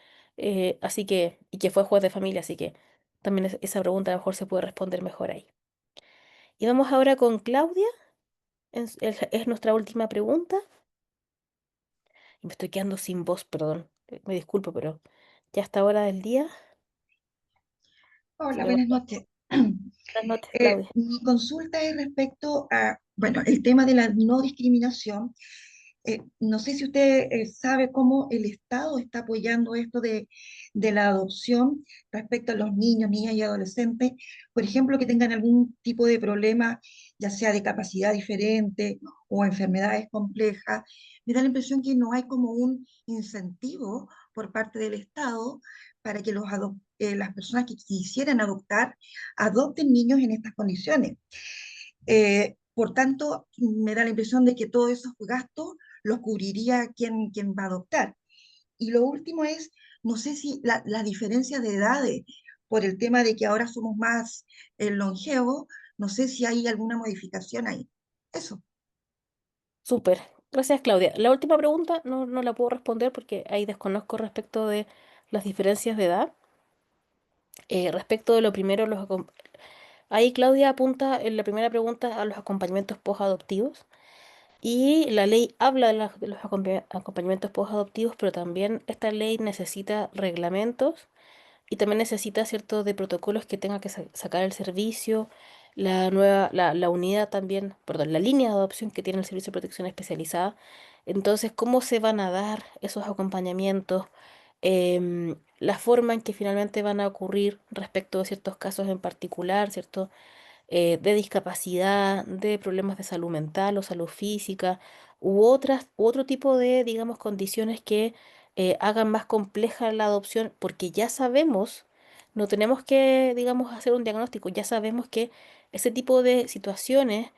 así que, y que fue juez de familia, así que también esa pregunta a lo mejor se puede responder mejor ahí. Y vamos ahora con Claudia. Es nuestra última pregunta. Y me estoy quedando sin voz, perdón. Me disculpo, pero ya a esta hora del día. Así Hola, que buenas noches. buenas noches, Claudia. Mi consulta es respecto a, bueno, el tema de la no discriminación. No sé si usted sabe cómo el Estado está apoyando esto de la adopción respecto a los niños, niñas y adolescentes, por ejemplo, que tengan algún tipo de problema, ya sea de capacidad diferente o enfermedades complejas. Me da la impresión que no hay como un incentivo por parte del Estado para que las personas que quisieran adoptar adopten niños en estas condiciones. Por tanto, me da la impresión de que todos esos gastos los cubriría quien va a adoptar. Y lo último es, no sé si la diferencia de edades, por el tema de que ahora somos más longevos, no sé si hay alguna modificación ahí. Eso. Súper. Gracias, Claudia. La última pregunta no la puedo responder porque ahí desconozco respecto de las diferencias de edad. Respecto de lo primero, ahí Claudia apunta en la primera pregunta a los acompañamientos posadoptivos. Y la ley habla de los acompañamientos posadoptivos, pero también esta ley necesita reglamentos y también necesita cierto de protocolos que tenga que sacar el servicio, la unidad también, perdón, la línea de adopción que tiene el Servicio de Protección Especializada. Entonces, ¿cómo se van a dar esos acompañamientos? La forma en que finalmente van a ocurrir respecto de ciertos casos en particular, ¿cierto? De discapacidad, de problemas de salud mental o salud física, u otro tipo de, digamos, condiciones que hagan más compleja la adopción, porque ya sabemos, no tenemos que, digamos, hacer un diagnóstico, ya sabemos que ese tipo de situaciones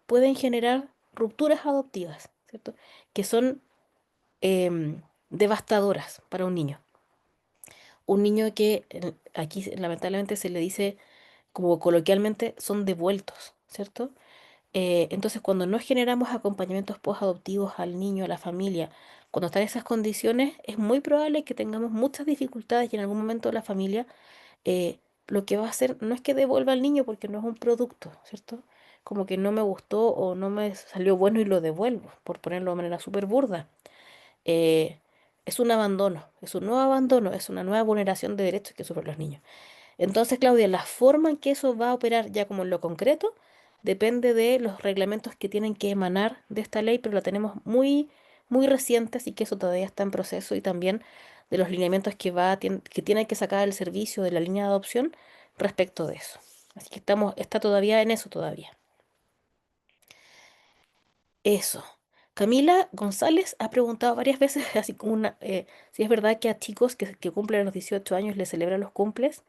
pueden generar rupturas adoptivas, ¿cierto? Que son devastadoras para un niño. Un niño que aquí lamentablemente se le dice como coloquialmente, son devueltos, ¿cierto? Entonces, cuando no generamos acompañamientos posadoptivos al niño, a la familia, cuando están en esas condiciones, es muy probable que tengamos muchas dificultades y en algún momento la familia lo que va a hacer no es que devuelva al niño porque no es un producto, ¿cierto? Como que no me gustó o no me salió bueno y lo devuelvo, por ponerlo de manera súper burda. Eh, es un abandono, es un nuevo abandono, es una nueva vulneración de derechos que sufren los niños. Entonces, Claudia, la forma en que eso va a operar ya como en lo concreto depende de los reglamentos que tienen que emanar de esta ley, pero la tenemos muy, muy reciente, así que eso todavía está en proceso y también de los lineamientos que tiene que sacar el servicio de la línea de adopción respecto de eso. Así que está todavía en eso todavía. Eso. Camila González ha preguntado varias veces, así como si es verdad que a chicos que cumplen los 18 años les celebran los cumples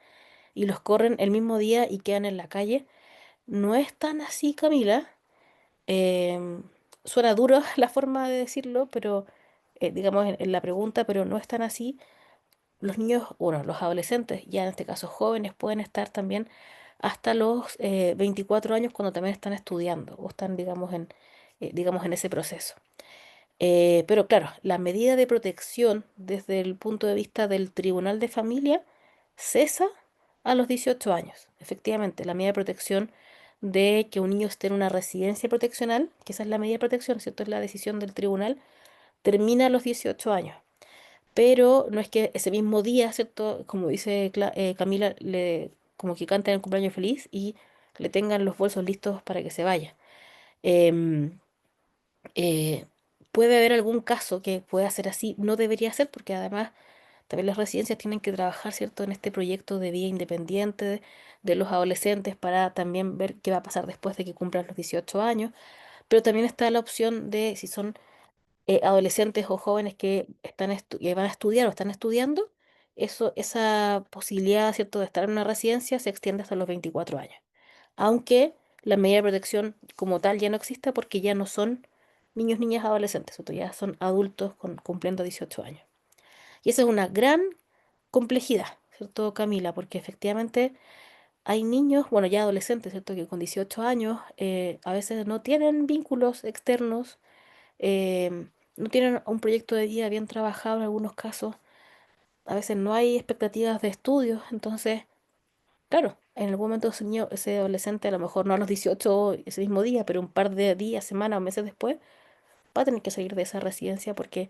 y los corren el mismo día y quedan en la calle. No es tan así, Camila. Em, Suena duro la forma de decirlo, pero digamos en la pregunta, pero no es tan así. Los niños, bueno, los adolescentes, ya en este caso jóvenes, pueden estar también hasta los 24 años cuando también están estudiando o están, digamos, en ese proceso. Pero claro, la medida de protección desde el punto de vista del Tribunal de Familia cesa a los 18 años. Efectivamente, la medida de protección de que un niño esté en una residencia proteccional, que esa es la medida de protección, ¿cierto? Es la decisión del tribunal, termina a los 18 años. Pero no es que ese mismo día, ¿cierto? Como dice Camila, como que canten el cumpleaños feliz y le tengan los bolsos listos para que se vaya. Em, eh, Puede haber algún caso que pueda ser así, no debería ser, porque además también las residencias tienen que trabajar, ¿cierto?, en este proyecto de vida independiente de los adolescentes para también ver qué va a pasar después de que cumplan los 18 años. Pero también está la opción de si son adolescentes o jóvenes que van a estudiar o están estudiando, esa posibilidad, ¿cierto?, de estar en una residencia se extiende hasta los 24 años. Aunque la medida de protección como tal ya no existe porque ya no son niños, niñas, adolescentes, ¿cierto? Ya son adultos cumpliendo 18 años. Y esa es una gran complejidad, ¿cierto, Camila? Porque efectivamente hay niños, bueno, ya adolescentes, ¿cierto? Que con 18 años a veces no tienen vínculos externos, no tienen un proyecto de vida bien trabajado en algunos casos, a veces no hay expectativas de estudios, entonces, claro, en algún momento ese niño, ese adolescente, a lo mejor no a los 18 ese mismo día, pero un par de días, semanas o meses después, va a tener que salir de esa residencia porque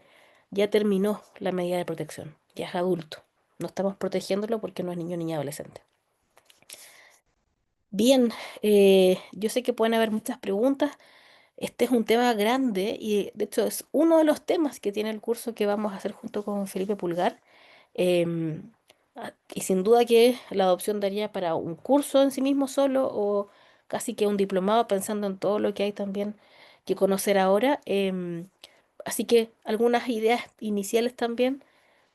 ya terminó la medida de protección, ya es adulto. No estamos protegiéndolo porque no es niño, niña, adolescente. Bien, yo sé que pueden haber muchas preguntas. Este es un tema grande y de hecho es uno de los temas que tiene el curso que vamos a hacer junto con Felipe Pulgar. Em, y sin duda que la adopción daría para un curso en sí mismo solo o casi que un diplomado pensando en todo lo que hay también que conocer ahora. Así que algunas ideas iniciales también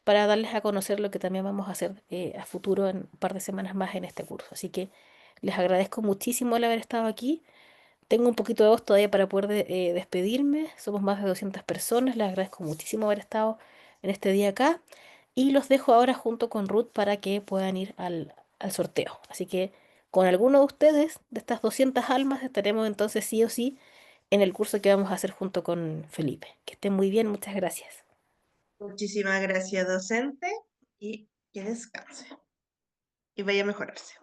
para darles a conocer lo que también vamos a hacer a futuro en un par de semanas más en este curso. Así que les agradezco muchísimo el haber estado aquí. Tengo un poquito de voz todavía para poder despedirme. Somos más de 200 personas. Les agradezco muchísimo haber estado en este día acá. Y los dejo ahora junto con Ruth para que puedan ir al sorteo. Así que con alguno de ustedes, de estas 200 almas, estaremos entonces sí o sí en el curso que vamos a hacer junto con Felipe. Que estén muy bien. Muchas gracias. Muchísimas gracias, docente, y que descanse y vaya a mejorarse.